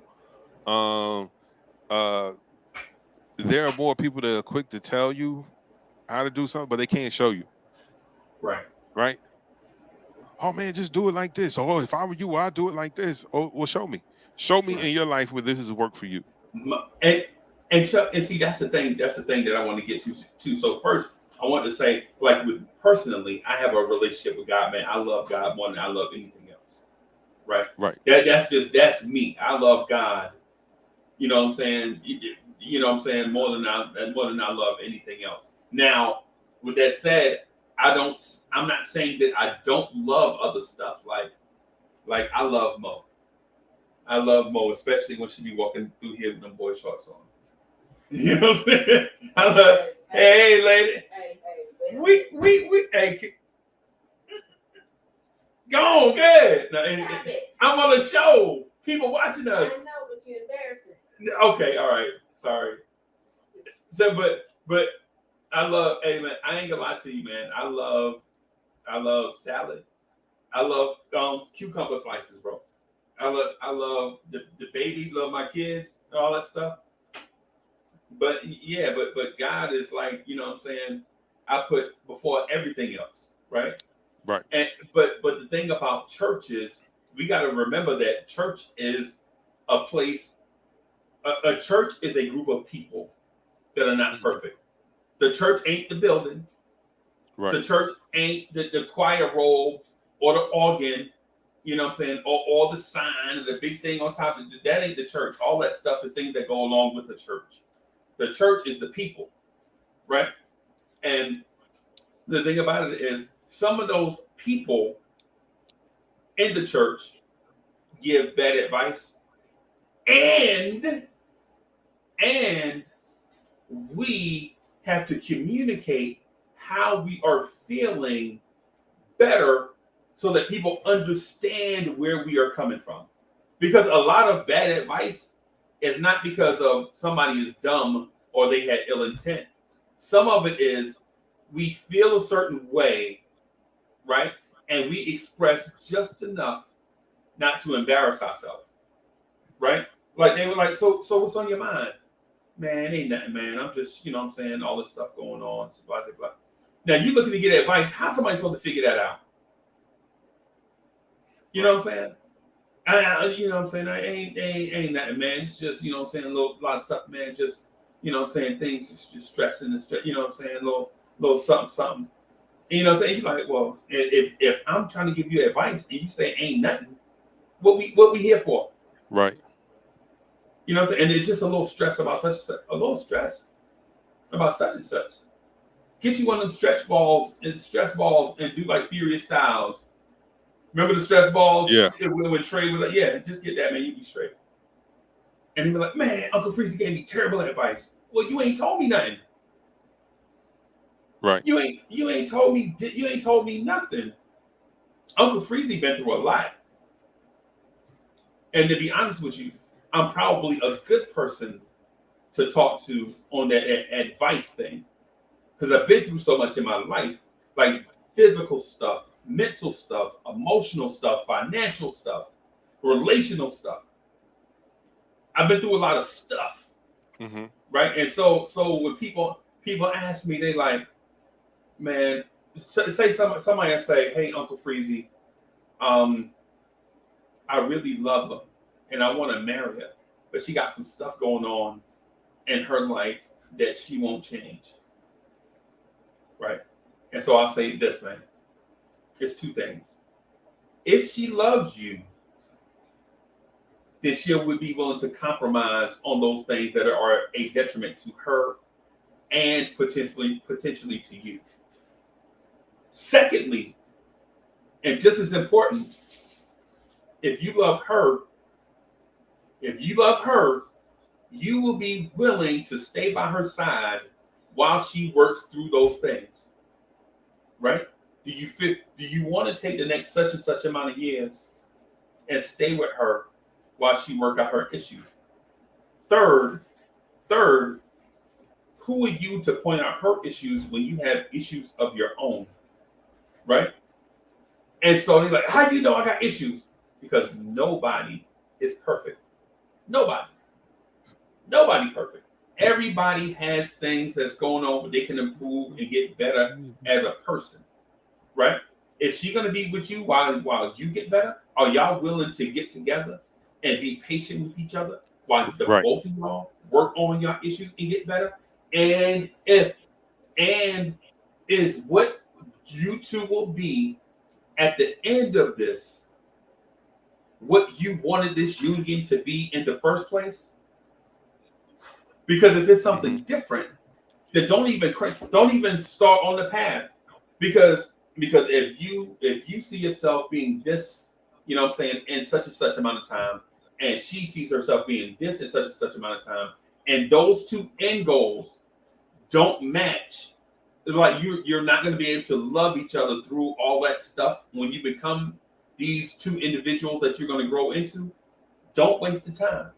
There are more people that are quick to tell you how to do something, but they can't show you. Right. Oh man, just do it like this. Oh, if I were you, I'd do it like this. Oh, well, show me in your life where this is work for you. And Chuck, and see, that's the thing that I want to get to. So first, I want to say, like, personally, I have a relationship with God, man. I love God more than I love anything else. Right. That's me. I love God. You know what I'm saying? You know what I'm saying? More than I love anything else. Now, with that said, I'm not saying that I don't love other stuff. Like I love Mo. I love Mo, especially when she be walking through here with them boy shorts on. You know what I'm saying? I love, hey lady. We hey. Go on, good. Now, I'm on a show. People watching us. I know, but you're embarrassing. Okay, all right. Sorry. So, but I love. Hey man, I ain't gonna lie to you, man. I love salad. I love cucumber slices, bro. I love the baby. Love my kids. All that stuff. But yeah, but God is like, you know what I'm saying? I put before everything else, right? Right. And but the thing about church is we got to remember that church is a place. A church is a group of people that are not perfect. The church ain't the building. Right. The church ain't the choir robes or the organ. You know what I'm saying? Or the sign and the big thing on top of it. That ain't the church. All that stuff is things that go along with the church. The church is the people, right? And the thing about it is some of those people in the church give bad advice, and we have to communicate how we are feeling better so that people understand where we are coming from. Because a lot of bad advice is not because of somebody is dumb or they had ill intent. Some of it is we feel a certain way, right? And we express just enough not to embarrass ourselves, right? Like they were like, so what's on your mind? Man, ain't nothing, man. I'm just, you know what I'm saying, all this stuff going on. Blah, blah, blah. Now you looking to get advice. How's somebody supposed to figure that out? You know what I'm saying? You know what I'm saying? I ain't nothing, man. It's just, you know what I'm saying, a lot of stuff, man. Just, you know what I'm saying, things just stressing and stress, you know what I'm saying, little something. And you know what I'm saying? You're like, well, if I'm trying to give you advice and you say ain't nothing, what we here for? Right. You know what I'm saying? And it's just a little stress about such and such, a little stress about such and such. Get you one of them stress balls and do like Furious Styles. Remember the stress balls? Yeah. When Trey was like, yeah, just get that, man. You be straight. And he'd be like, man, Uncle Freezy gave me terrible advice. Well, you ain't told me nothing. Right. You ain't told me nothing. Uncle Freezy been through a lot. And to be honest with you, I'm probably a good person to talk to on that advice thing. Because I've been through so much in my life, like physical stuff, mental stuff, emotional stuff, financial stuff, relational stuff. I've been through a lot of stuff. Mm-hmm. right? And so when people ask me, they like, man, say somebody say, hey, Uncle Freezy, I really love her and I want to marry her, but she got some stuff going on in her life that she won't change, right? And so I'll say this, man. It's two things. If she loves you, then she would be willing to compromise on those things that are a detriment to her and potentially to you. Secondly, and just as important, if you love her, you will be willing to stay by her side while she works through those things, right? Do you want to take the next such and such amount of years and stay with her while she work out her issues? Third, who are you to point out her issues when you have issues of your own, right? And so he's like, how do you know I got issues? Because nobody is perfect. Nobody perfect. Everybody has things that's going on, but they can improve and get better as a person, right? Is she going to be with you while you get better? Are y'all willing to get together and be patient with each other while the both of y'all work on your issues and get better? And is what you two will be at the end of this what you wanted this union to be in the first place? Because if it's something different, then don't even start on the path. Because if you see yourself being this, you know what I'm saying, in such and such amount of time, and she sees herself being this in such and such amount of time, and those two end goals don't match, it's like you're not going to be able to love each other through all that stuff when you become these two individuals that you're going to grow into. Don't waste the time,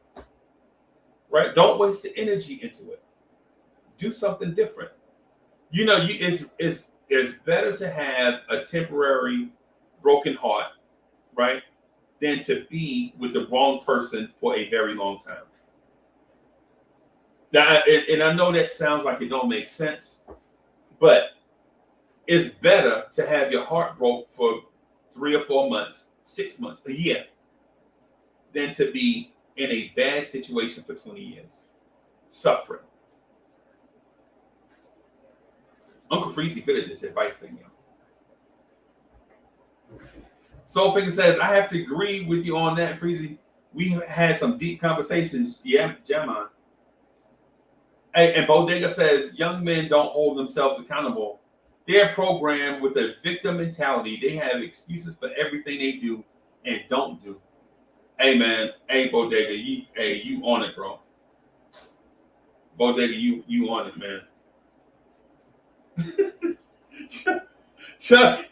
right? Don't waste the energy into it. Do something different. You know, it's better to have a temporary broken heart, right, than to be with the wrong person for a very long time. Now, and I know that sounds like it don't make sense, but it's better to have your heart broke for 3 or 4 months, 6 months, a year, than to be in a bad situation for 20 years, suffering. Uncle Freezy good at this advice thing, yo. Soulfinger says, I have to agree with you on that, Freezy. We had some deep conversations. Yeah, Gemma. Hey, and Bodega says, young men don't hold themselves accountable. They're programmed with a victim mentality. They have excuses for everything they do and don't do. Hey, man. Hey, Bodega. You on it, bro. Bodega, you on it, man. Chuck,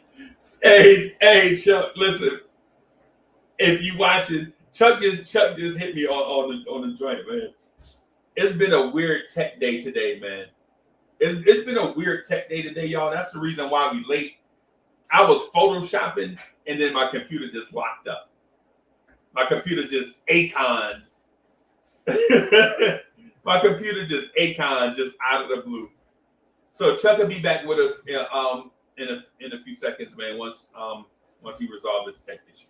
hey, Chuck. Listen, if you watching, Chuck just hit me on the joint, man. It's been a weird tech day today, man. It's been a weird tech day today, y'all. That's the reason why we late. I was photoshopping, and then my computer just locked up. My computer just aconed. My computer just aconed just out of the blue. So Chuck will be back with us in a few seconds, man. Once he resolves this tech issue,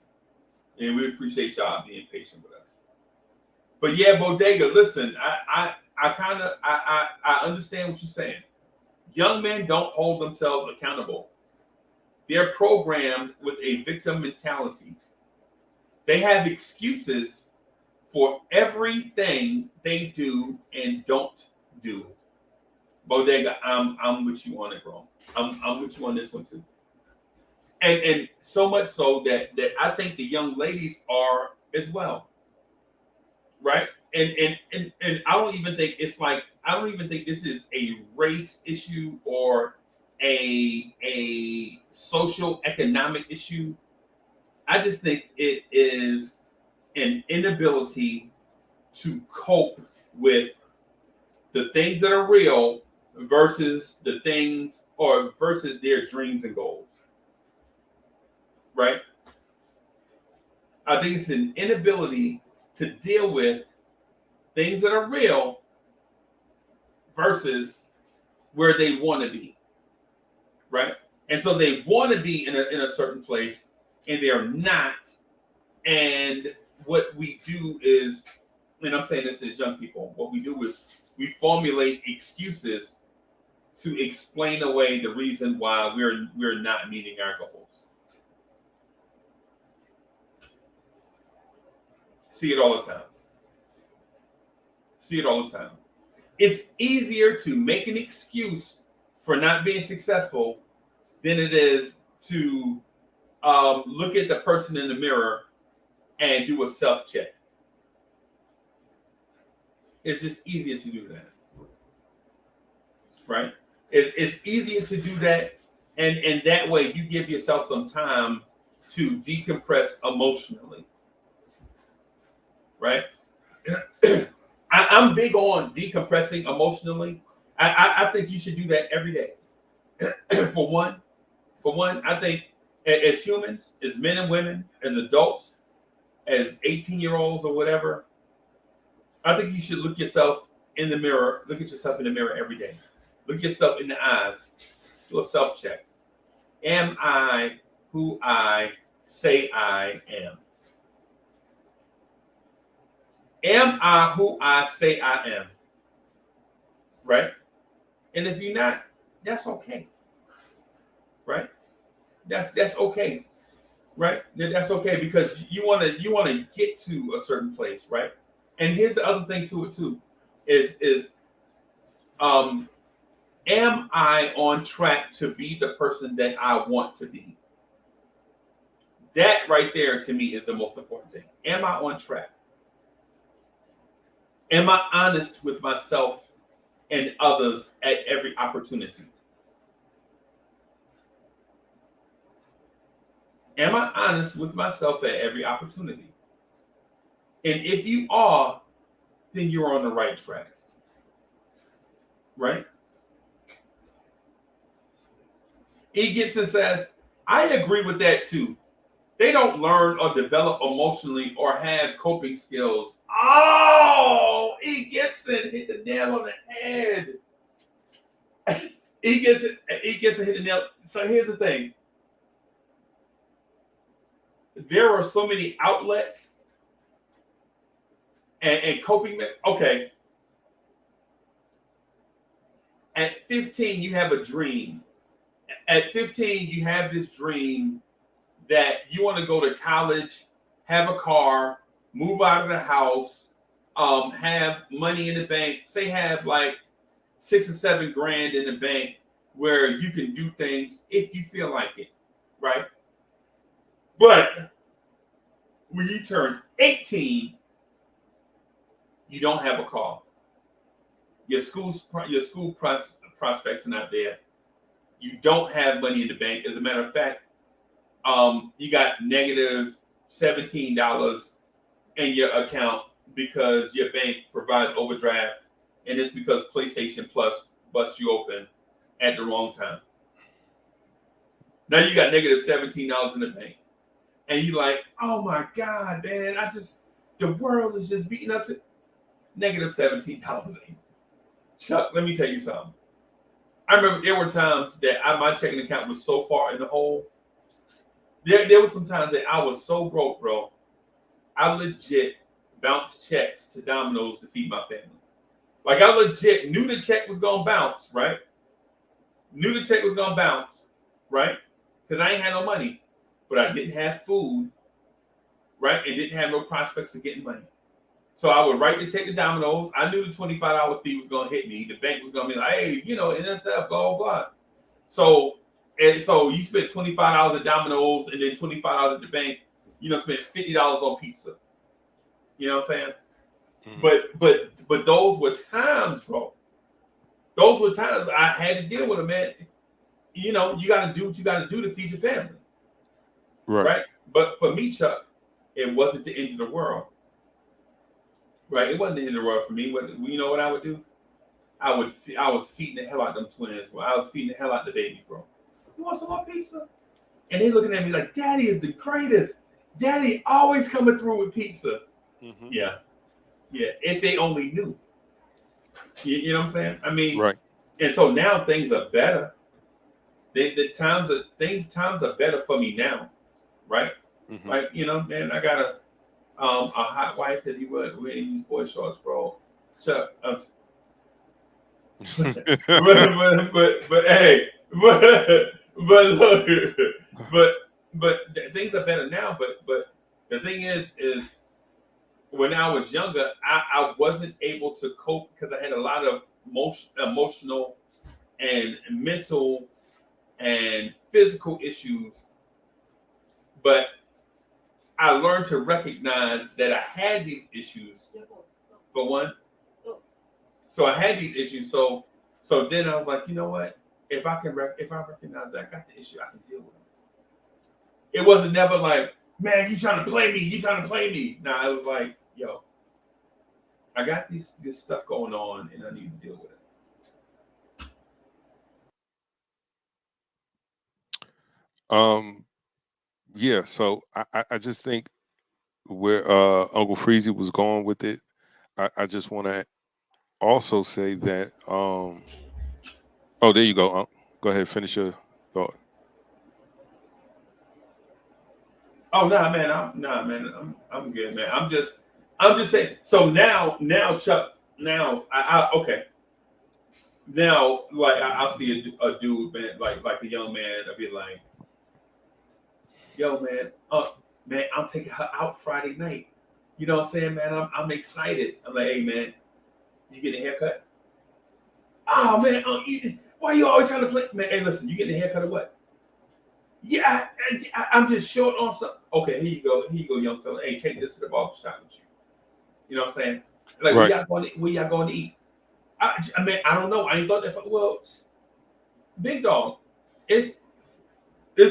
and we appreciate y'all being patient with us. But yeah, Bodega, listen, I understand what you're saying. Young men don't hold themselves accountable. They're programmed with a victim mentality. They have excuses for everything they do and don't do. Bodega, I'm with you on it, bro. I'm with you on this one too. And so much so that I think the young ladies are as well. Right? And I don't even think this is a race issue or a social economic issue. I just think it is an inability to cope with the things that are real versus the things or versus their dreams and goals. Right? I think it's an inability to deal with things that are real versus where they want to be, right? And so they want to be in a certain place, and they're not. And what we do is, and I'm saying this as young people, what we do is we formulate excuses to explain away the reason why we're not meeting our goals. See it all the time. See it all the time. It's easier to make an excuse for not being successful than it is to look at the person in the mirror and do a self-check. It's just easier to do that. Right? It's easier to do that, and that way you give yourself some time to decompress emotionally. Right? I'm big on decompressing emotionally. I think you should do that every day. For one, I think as humans, as men and women, as adults, as 18-year-olds or whatever, I think you should look yourself in the mirror. Look at yourself in the mirror every day. Look yourself in the eyes. Do a self-check. Am I who I say I am? Am I who I say I am? Right? And if you're not, that's okay. Right? That's okay. Right? That's okay, because you want to get to a certain place, right? And here's the other thing to it too, is am I on track to be the person that I want to be? That right there to me is the most important thing. Am I on track? Am I honest with myself and others at every opportunity? Am I honest with myself at every opportunity? And if you are, then you're on the right track. Right? E. Gibson says, I agree with that too. They don't learn or develop emotionally or have coping skills. Oh, E. Gibson hit the nail on the head. E. Gibson hit the nail. So here's the thing. There are so many outlets and coping. Okay. At 15, you have a dream. At 15, you have this dream that you want to go to college, have a car, move out of the house, have money in the bank, say have like $6 or $7 grand in the bank where you can do things if you feel like it, right? But when you turn 18, you don't have a car. Your school prospects are not there. You don't have money in the bank. As a matter of fact, you got negative $17 in your account because your bank provides overdraft, and it's because PlayStation Plus busts you open at the wrong time. Now you got negative $17 in the bank, and you like, oh my God, man! The world is just beating up to negative $17. Chuck, let me tell you something. I remember there were times that my checking account was so far in the hole. There were some times that I was so broke, bro. I legit bounced checks to Domino's to feed my family. Like, I legit knew the check was going to bounce, right? Knew the check was going to bounce, right? Because I ain't had no money. But I didn't have food, right? And didn't have no prospects of getting money. So I would write the check to Domino's. I knew the $25 fee was going to hit me. The bank was going to be like, hey, NSF, blah, blah, blah. So you spent $25 at Domino's and then $25 at the bank. Spent $50 on pizza. You know what I'm saying? Mm-hmm. But those were times, bro. Those were times I had to deal with them, man. You got to do what you got to do to feed your family. Right? But for me, Chuck, it wasn't the end of the world. Right? It wasn't the end of the world for me. You know what I would do? I was feeding the hell out of them twins, bro. I was feeding the hell out of the babies, bro. You want some more pizza? And they looking at me like, Daddy is the greatest. Daddy always coming through with pizza. Mm-hmm. Yeah. If they only knew. You know what I'm saying? I mean, Right. and so now things are better. Times are better for me now, right? Mhm. Like, you know, man, I got a hot wife that he would wear these boy shorts, bro. Chuck, but hey, but look, things are better now. But the thing is when I was younger, I wasn't able to cope because I had a lot of emotional and mental and physical issues. But I learned to recognize that I had these issues. For one, so I had these issues. So then I was like, you know what? If I recognize that I got the issue, I can deal with it. It wasn't never like, man, you trying to play me? You trying to play me? Nah, it was like, yo, I got this stuff going on, and I need to deal with it. Yeah. So I just think where Uncle Freezy was going with it, I just want to also say that. Oh, there you go. Go ahead, finish your thought. Oh man, I'm good, man. I'm just saying. So now, Chuck, now I okay. Now, like I'll see a dude, man, like a young man. I'll be like, yo, man, man, I'm taking her out Friday night. You know what I'm saying, man? I'm excited. I'm like, hey, man, you getting a haircut? Oh man, why you always trying to play? Man, hey, listen, you getting a haircut or what? Yeah, I'm just short on something. Okay, here you go, young fella. Hey, take this to the barber shop with you. You know what I'm saying? Like, Right. where y'all going to eat? I mean, I don't know. I ain't thought that. Well, big dog, it's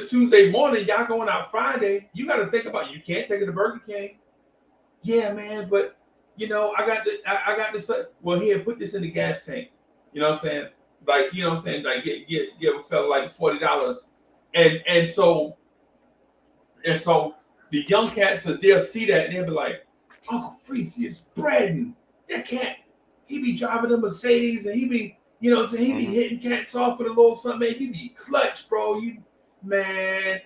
Tuesday morning. Y'all going out Friday. You got to think about it. You can't take it to Burger King. Yeah, man, but you know, I got this. Well, here, put this in the gas tank. You know what I'm saying? Like, you know what I'm saying? Like, give a fella like $40. And so the young cats, they'll see that and they'll be like, Uncle Freezy is breading. That cat, he be driving a Mercedes and he be, you know what I'm saying, he be hitting cats off with a little something. He be clutch, bro. I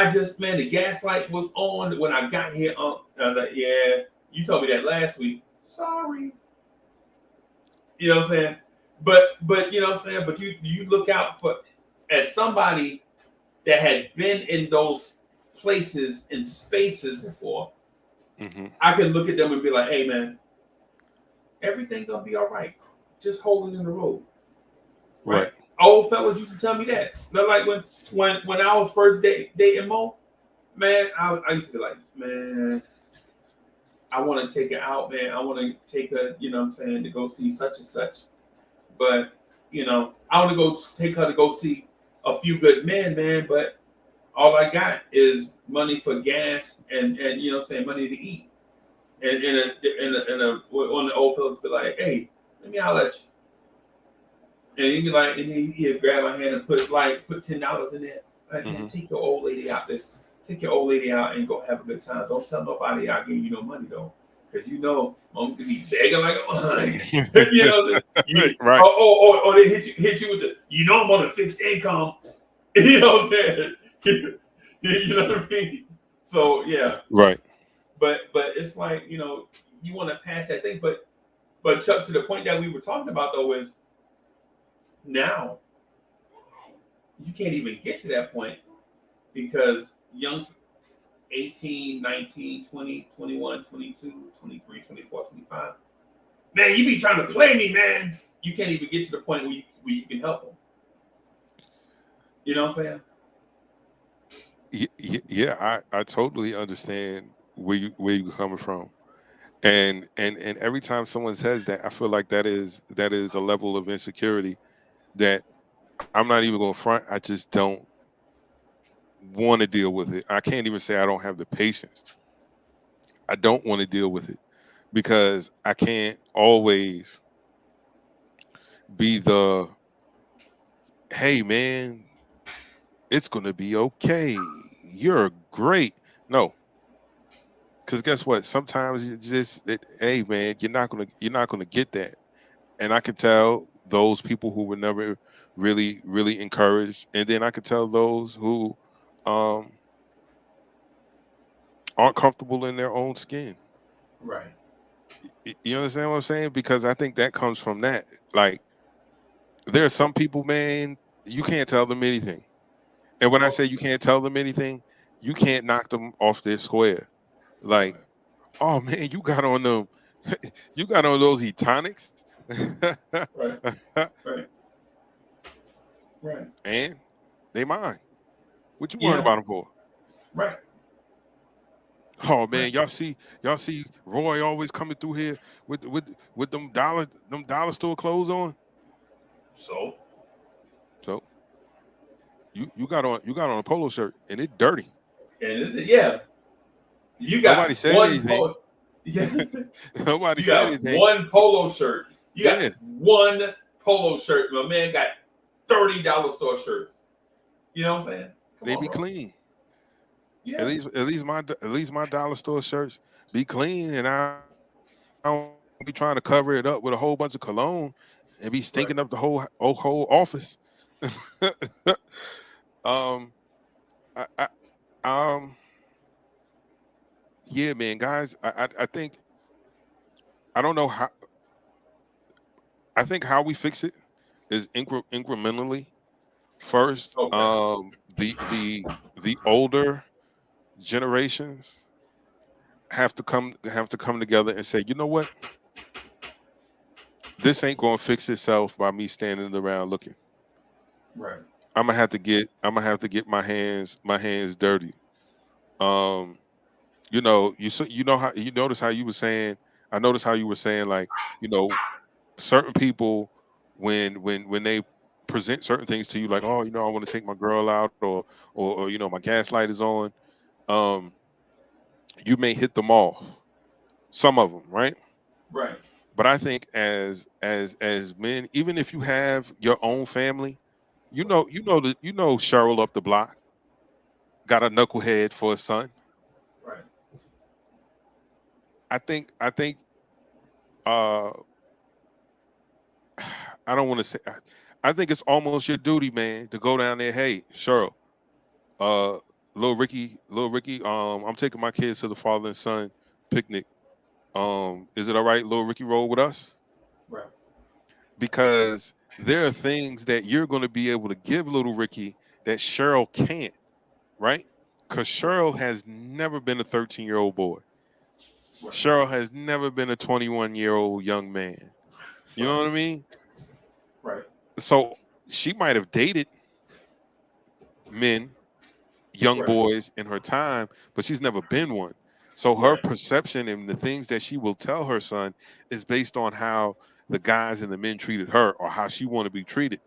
just, man, the gas light was on when I got here. I was like, yeah, you told me that last week. Sorry. You know what I'm saying? But you know what I'm saying? But you look out for, as somebody that had been in those places and spaces before, I can look at them and be like, hey, man, everything gonna be all right. Just hold it in the road. Right. Old fellas used to tell me that. They're like when I was first dating Mo, man, I used to be like, man, I want to take her out, man. I want to take her, you know what I'm saying, to go see such and such. But, you know, I want to go take her to go see a few good men, man. But all I got is money for gas and you know what I'm saying, money to eat. And one of the old fellas be like, hey, let me holler at you. And he'd be like, and he'd grab my hand and put $10 in there. Like, take your old lady out there. Take your old lady out and go have a good time. Don't tell nobody I gave you no money though, because you know I'm gonna be begging like a lion. You know, right? Or they hit you with the, you know, I'm on a fixed income. You know what I'm saying? You know what I mean? So yeah, right. But it's like, you know, you want to pass that thing, but Chuck, to the point that we were talking about though is, now you can't even get to that point because young 18, 19, 20, 21, 22, 23, 24, 25, man, you be trying to play me, man. You can't even get to the point where you can help them. You know what I'm saying? Yeah, I totally understand where you're coming from. And every time someone says that, I feel like that is a level of insecurity that I'm not even going to front. I just don't want to deal with it. I can't even say I don't have the patience. I don't want to deal with it because I can't always be the, hey man, it's going to be okay. You're great. No. Because guess what? Sometimes you just, hey man, you're not gonna get that. and I could tell those people who were never really encouraged, and then I could tell those who um, aren't comfortable in their own skin. Right. You understand what I'm saying? Because I think that comes from that. Like, there are some people, man, you can't tell them anything. And when I say you can't tell them anything, you can't knock them off their square. Like, oh man, you got on them, you got on those Etonics. Right. Right. Right. And they mine. What you Yeah. worrying about them for? Right. Oh man, y'all see Roy always coming through here with them dollar store clothes on. So you got on a polo shirt and it's dirty. and yeah, you got Nobody said one anything. Yeah. Nobody You said got anything. one polo shirt. You got Yeah. one polo shirt. My man got $30 store shirts. You know what I'm saying? Come They on, be bro. clean. Yeah. At least my dollar store shirts be clean, and I don't be trying to cover it up with a whole bunch of cologne and be stinking up the whole office. I yeah, man, guys, I think I don't know how. I think how we fix it is incrementally. First, Okay. the older generations have to come together and say, you know what, this ain't going to fix itself by me standing around looking. Right. I'm gonna have to get my hands dirty. You know, you know how you notice how you were saying. I noticed how you were saying, like, you know, certain people when they present certain things to you, like, oh, you know, I want to take my girl out, or you know, my gas light is on. You may hit them off, some of them, right? Right. But I think as men, even if you have your own family, you know Cheryl up the block got a knucklehead for a son. Right. I think uh I don't want to say, I think it's almost your duty, man, to go down there. Hey, Cheryl, little Ricky, I'm taking my kids to the father and son picnic. Is it all right, little Ricky, roll with us? Right. Because there are things that you're going to be able to give little Ricky that Cheryl can't, right? Because Cheryl has never been a 13-year-old boy. Right. Cheryl has never been a 21-year-old young man. You know what I mean? Right. So she might have dated men, young Right. boys in her time, but she's never been one. So her Right. perception and the things that she will tell her son is based on how the guys and the men treated her, or how she want to be treated.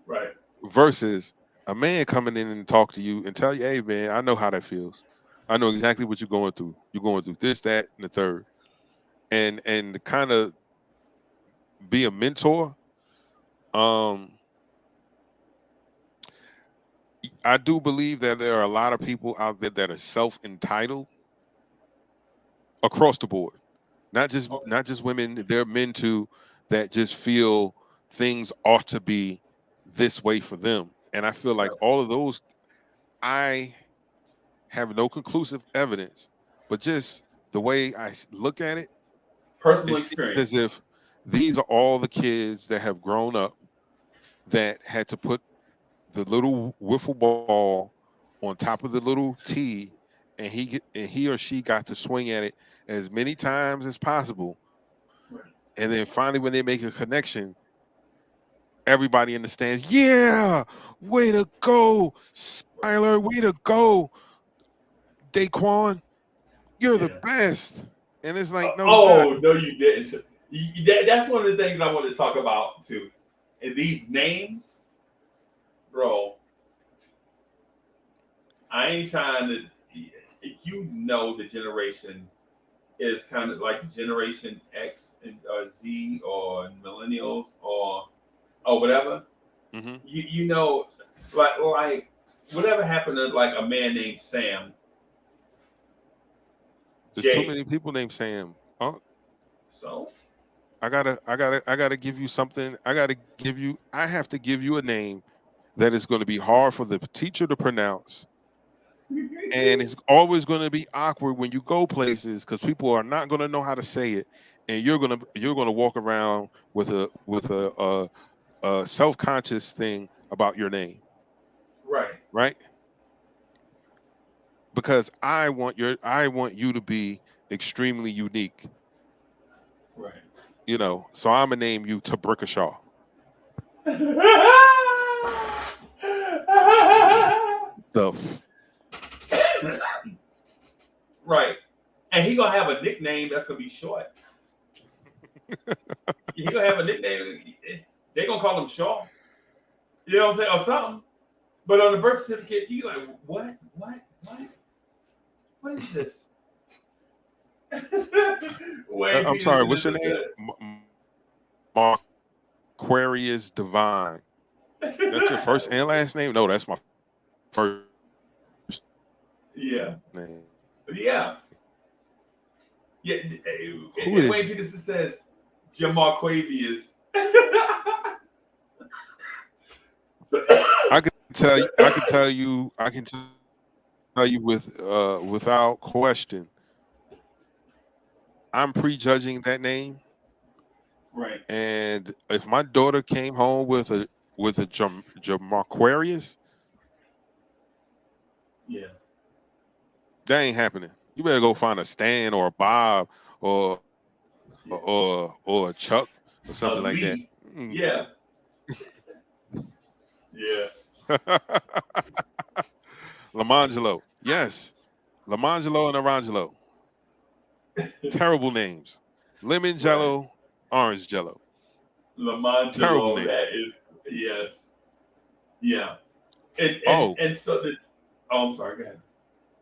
Right. Versus a man coming in and talk to you and tell you, hey man, I know how that feels. I know exactly what you're going through. You're going through this, that, and the third. And to kind of be a mentor. I do believe that there are a lot of people out there that are self-entitled across the board. Not just women, there are men too that just feel things ought to be this way for them. And I feel like all of those, I have no conclusive evidence, but just the way I look at it, Personal it's experience. as if these are all the kids that have grown up that had to put the little wiffle ball on top of the little tee, and he or she got to swing at it as many times as possible. Right. And then finally, when they make a connection, everybody in the stands, yeah, way to go, Skyler, way to go, Daquan, you're the best. And it's like, no, no, you didn't. That's one of the things I want to talk about too. And these names, bro, I ain't trying to. You know, the generation is kind of like Generation X and Z or millennials or whatever. Mm-hmm. You know, like whatever happened to like a man named Sam. There's too many people named Sam. Huh? So I gotta give you something. I have to give you a name that is going to be hard for the teacher to pronounce, and it's always going to be awkward when you go places because people are not going to know how to say it, and you're gonna walk around with a self-conscious thing about your name, Right. right? Because I want you to be extremely unique, Right. you know. So I'm gonna name you Tabrikashaw. Right. And he gonna have a nickname that's gonna be short. He gonna have a nickname. They gonna call him Shaw. You know what I'm saying, or something. But on the birth certificate, you like, what is this? I'm sorry. What's your name? Aquarius Divine. That's your first and last name? No, that's my first Yeah. name. Yeah. Yeah. Who is- Wayne Peterson says Jamal Quavius. I can tell you without question. I'm prejudging that name, Right. and if my daughter came home with a Jamarquarius, Yeah. that ain't happening. You better go find a Stan or a Bob or a Chuck or something like that. Mm. Yeah. Yeah. Lamangelo, yes, Lamangelo and Arangelo. Terrible names. Lemon Jello, Orange Jello. Lamont Terrible Jello, name. that is, yes. Yeah. And so I'm sorry, go ahead.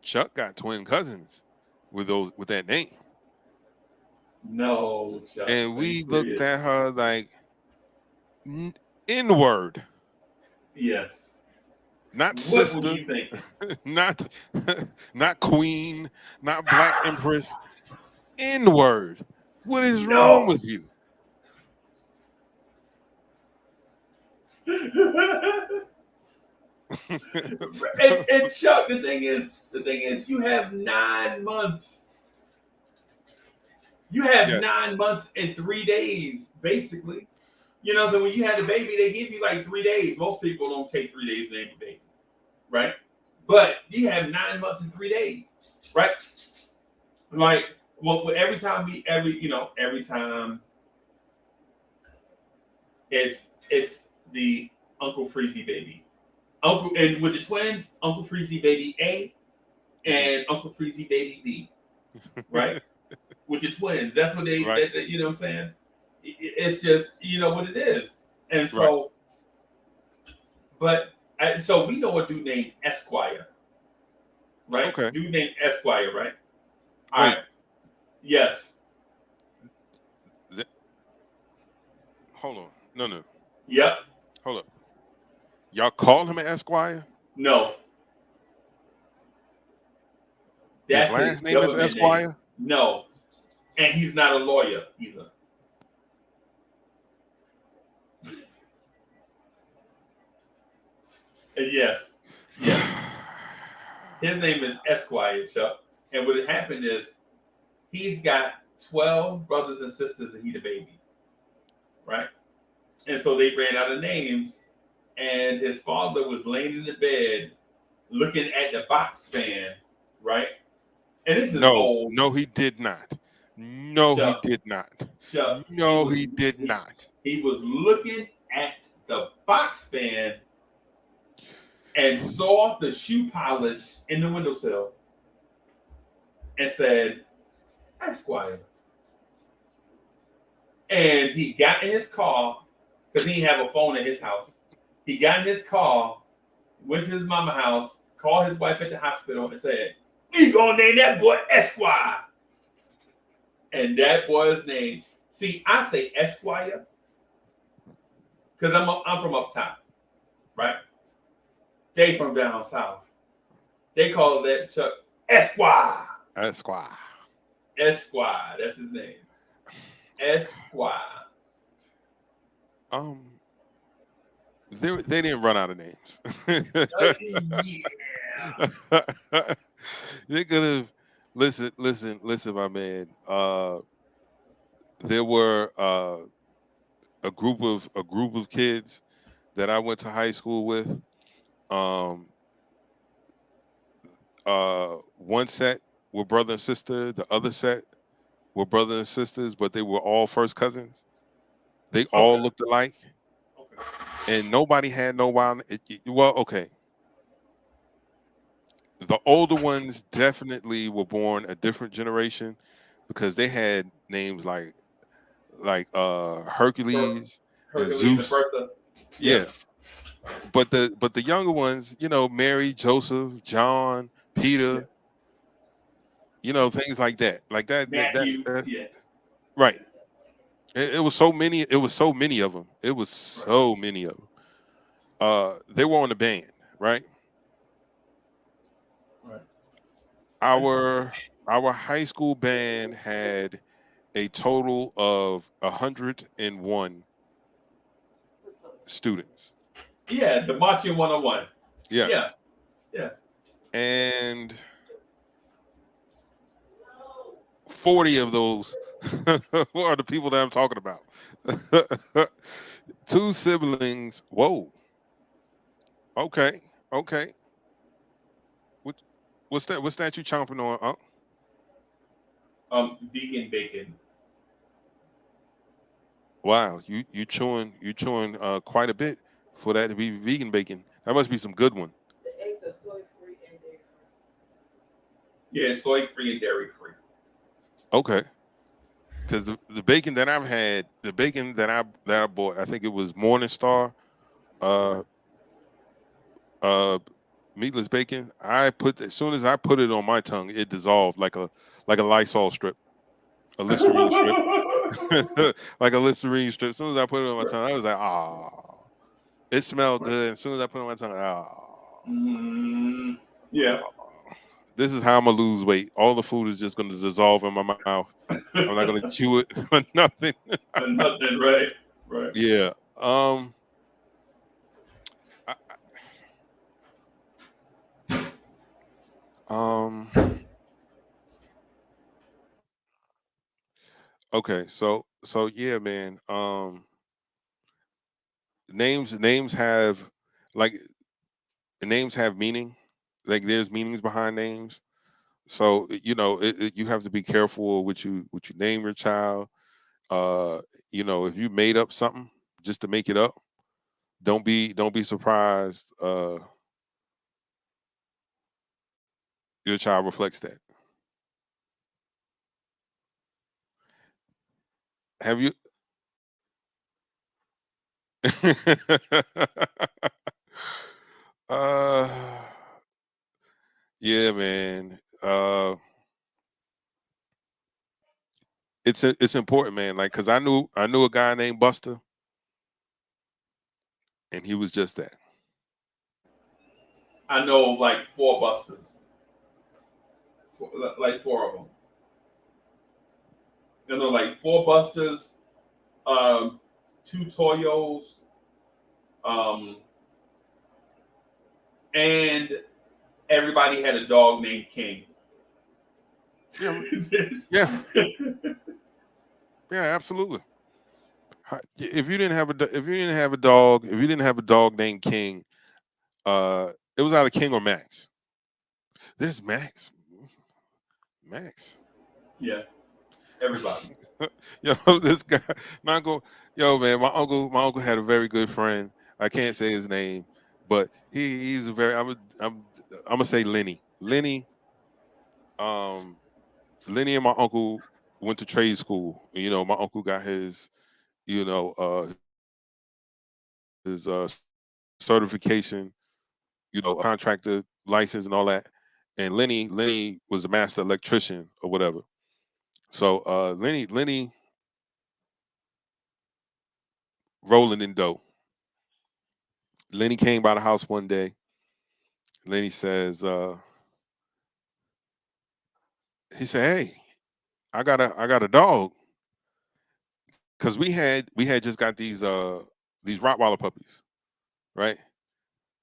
Chuck got twin cousins with that name, No, Chuck. and are we you looked serious? at her like N-word, Yes. not What sister, were you thinking? not queen, not black empress. N-word. What is No. wrong with you? and Chuck, the thing is, you have 9 months. You have Yes. 9 months and 3 days, basically. You know, so when you had a baby, they give you like 3 days. Most people don't take 3 days to name a baby, right? But you have 9 months and 3 days, right? Like, well, every time it's the Uncle Freezy baby. And with the twins, Uncle Freezy baby A and Uncle Freezy baby B, right? With the twins, that's what they, Right. you know what I'm saying? It's just, you know what it is. And so, so we know a dude named Esquire, right? Okay. Dude named Esquire, right? All Wait. right. Yes. Hold on. No. Yep. Hold up. Y'all call him an Esquire? No. His last name is government Esquire? name. No. And he's not a lawyer either. Yes. His name is Esquire, Chuck. And what happened is he's got 12 brothers and sisters and he the baby. Right? And so they ran out of names. And his father was laying in the bed looking at the box fan, right? And this is old. No, he did not. No, Chuck. he did not. Chuck, No, he did not. He was looking at the box fan and saw the shoe polish in the windowsill and said, Esquire. And he got in his car because he didn't have a phone in his house. He got in his car, went to his mama's house, called his wife at the hospital, and said, "We gonna name that boy Esquire." And that boy's name. See, I say Esquire because I'm from up top, right? They from down south. They call that Chuck Esquire. Esquire. Esquire, that's his name. Esquire. They didn't run out of names. Yeah. They could have listen, my man. There were a group of kids that I went to high school with. Um, one set were brother and sister. The other set were brother and sisters, but they were all first cousins. They all Okay. looked alike, Okay. and nobody had no wild. Well, okay. The older ones definitely were born a different generation because they had names like Hercules and Hercules and Zeus. Bertha. Yeah. But the younger ones, Mary, Joseph, John, Peter, things like that. Like Matthew. that Yeah. right. It was so many. It was so many of them. It was so many of them. They were on the band, right? Right. Our high school band had a total of 101 students. Yeah, the Marching 101. Yes. Yeah. Yeah. And 40 of those are the people that I'm talking about. 2 siblings. Whoa. Okay. What's that? What's that you chomping on? Vegan bacon. Wow, you chewing quite a bit for that to be vegan bacon. That must be some good one. The eggs are soy free and dairy free. Yeah, soy free and dairy free. Okay. Because the bacon that I've had, the bacon that I bought, I think it was Morningstar, meatless bacon. As soon as I put it on my tongue, it dissolved like a Lysol strip, a Listerine strip, like a Listerine strip. As soon as I put it on my tongue, I was like, it smelled good. As soon as I put it on my tongue, Yeah. This is how I'm gonna lose weight. All the food is just gonna dissolve in my mouth. I'm not gonna chew it or nothing. Nothing, right? Right. Yeah. Okay. So yeah, man. Names have like names have meaning. Like there's meanings behind names. So you have to be careful what you name your child. If you made up something just to make it up, don't be surprised. Your child reflects that. Have you? uh, yeah, man. It's important, man. Like, cause I knew a guy named Buster, and he was just that. I know like 4 Busters. Like 4 of them. I know like 4 Busters, 2 Toyos, and everybody had a dog named King. Yeah, yeah, yeah, absolutely. If you didn't have a dog, if you didn't have a dog named King, it was either King or Max. There's Max. Yeah, everybody. Yo, this guy, my uncle. Yo, man, my uncle had a very good friend. I can't say his name, but he's a very. I'm gonna say Lenny. Lenny and my uncle went to trade school. My uncle got his his certification, contractor license and all that. And Lenny was a master electrician or whatever. So Lenny rolling in dough. Lenny came by the house one day. Lenny says, he said, "Hey, I got a dog." because we had just got these Rottweiler puppies, right?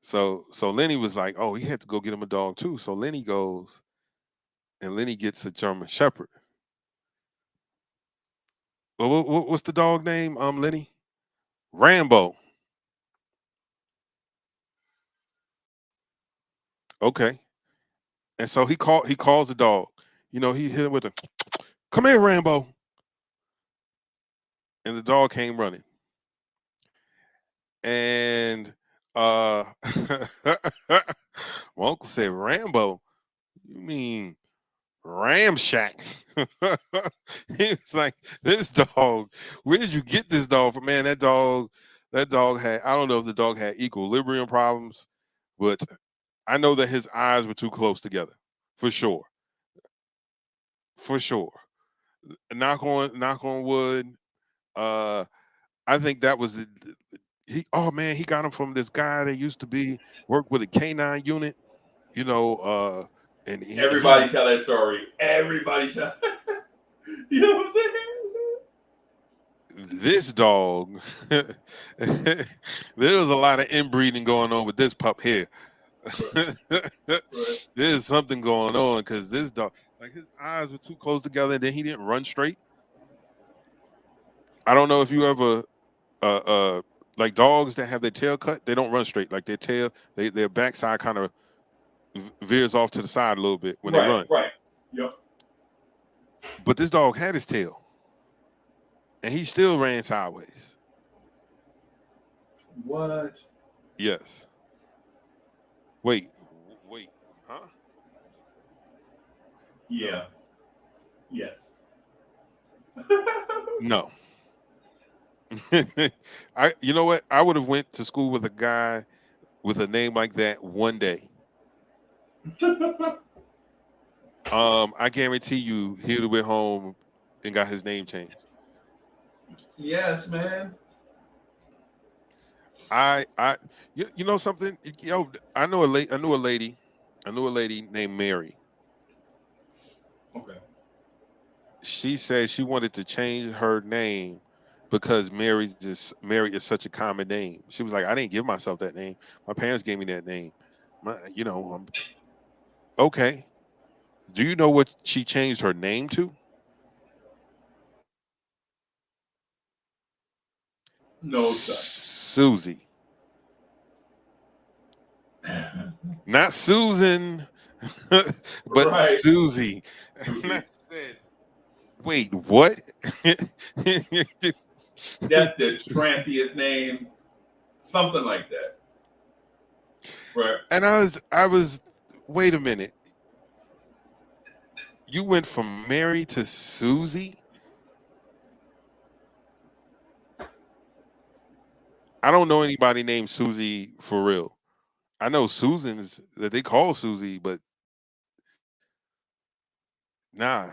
So Lenny was like, oh, he had to go get him a dog too. So Lenny goes and Lenny gets a German Shepherd. Well, what's the dog name? Lenny? Rambo. Okay. And so he calls the dog. You know, he hit him with a come here, Rambo. And the dog came running. And my uncle said, Rambo, you mean Ramshack? He's like, this dog, where did you get this dog from? Man, that dog had, I don't know if the dog had equilibrium problems, but I know that his eyes were too close together, for sure. For sure. Knock on wood. I think that was he got him from this guy that used to work with a K9 unit, you know, and everybody tell that story. Everybody tell. You know what I'm saying? This dog, there was a lot of inbreeding going on with this pup here. There's something going on because this dog, like his eyes were too close together, and then he didn't run straight. I don't know if you ever, like dogs that have their tail cut, they don't run straight. Like their tail, their backside kind of veers off to the side a little bit when they run. Right. Yep. But this dog had his tail, and he still ran sideways. What? Yes. Wait, huh? Yeah. Yes. No. You know what? I would have went to school with a guy with a name like that one day. I guarantee you he'd have went home and got his name changed. Yes, man. You know something? Yo, I knew a lady named Mary. Okay. She said she wanted to change her name because Mary is such a common name. She was like, I didn't give myself that name. My parents gave me that name. Okay. Do you know what she changed her name to? No, sir. Susie. Not Susan, but Right. Susie. And I said, wait, what? That's the trampiest name. Something like that. Right. And I was, wait a minute. You went from Mary to Susie? I don't know anybody named Susie for real. I know Susans that they call Susie, but nah,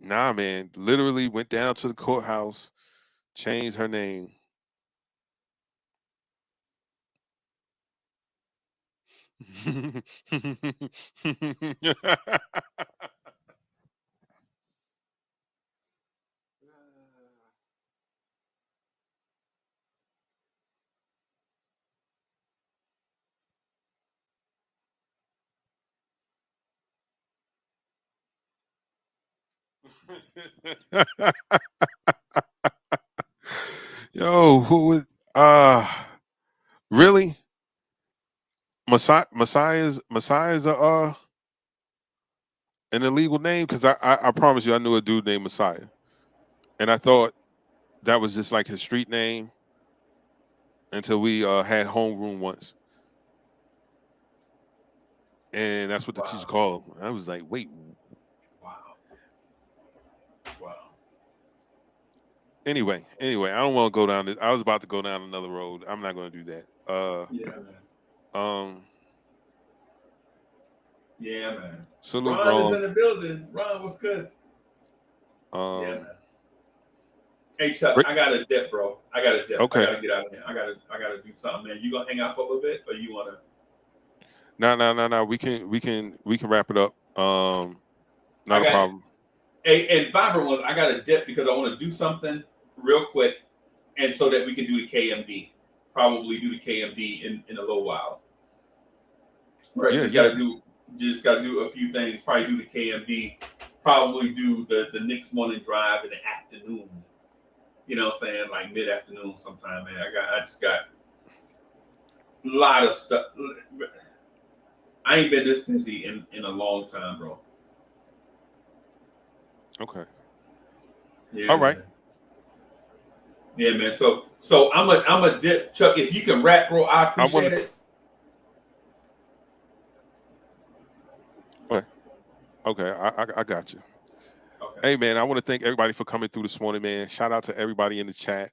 man. Literally went down to the courthouse, changed her name. Yo, who was really? Messiah's an illegal name? Because I promise you I knew a dude named Messiah. And I thought that was just like his street name until we had homeroom once. And that's what the teacher called him. I was like, wait. Wow. Anyway, I don't want to go down this. I was about to go down another road. I'm not going to do that. Yeah, man. Yeah, man. Salute, Ron is in the building. Ron, what's good? Yeah, man. Hey, Chuck, I got a dip, bro. Okay. I gotta get out of here. I gotta do something, man. You gonna hang out for a little bit, or you wanna? No. We can wrap it up. Not a problem. Hey, and Vibrant ones, I got a dip because I want to do something real quick, and so that we can do the KMD. Probably do the KMD in a little while. Right, Yeah, just gotta do a few things. Probably do the KMD. Probably do the next morning drive in the afternoon. You know what I'm saying? Like mid-afternoon sometime, man. I just got a lot of stuff. I ain't been this busy in a long time, bro. Okay. Yeah, All right. man. Yeah, man. So I'm a dip, Chuck. If you can rap, bro, I appreciate it. Okay, I got you. Okay. Hey, man, I want to thank everybody for coming through this morning, man. Shout out to everybody in the chat,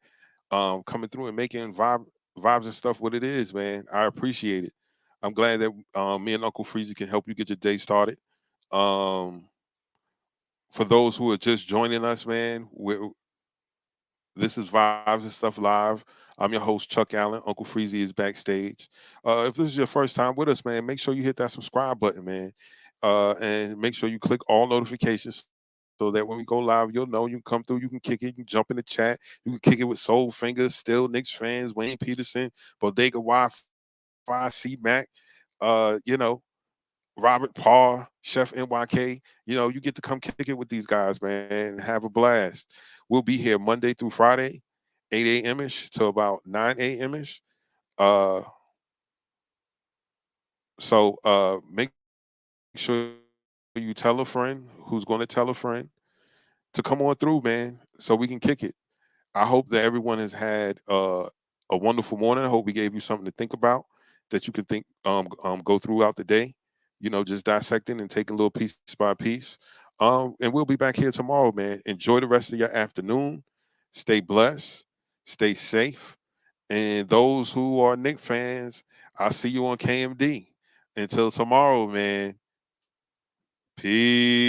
coming through and making vibes and stuff what it is, man. I appreciate it. I'm glad that me and Uncle Freezy can help you get your day started. For those who are just joining us, man, this is Vibes and Stuff Live. I'm your host, Chuck Allen. Uncle Freezy is backstage. If this is your first time with us, man, make sure you hit that subscribe button, man. And make sure you click all notifications so that when we go live, you'll know. You can come through, you can kick it, you can jump in the chat, you can kick it with Soul Fingers, Still Knicks fans, Wayne Peterson, Bodega Wi-Fi, C-Mac, you know, Robert Parr, Chef NYK. You know, you get to come kick it with these guys, man, and have a blast. We'll be here Monday through Friday, 8 a.m.-ish to about 9 a.m.-ish. So make sure you tell a friend who's going to tell a friend to come on through, man, so we can kick it. I hope that everyone has had a wonderful morning. I hope we gave you something to think about that you can think go throughout the day. You know, just dissecting and taking a little piece by piece. And we'll be back here tomorrow, man. Enjoy the rest of your afternoon. Stay blessed. Stay safe. And those who are Knick fans, I'll see you on KMD. Until tomorrow, man. Peace.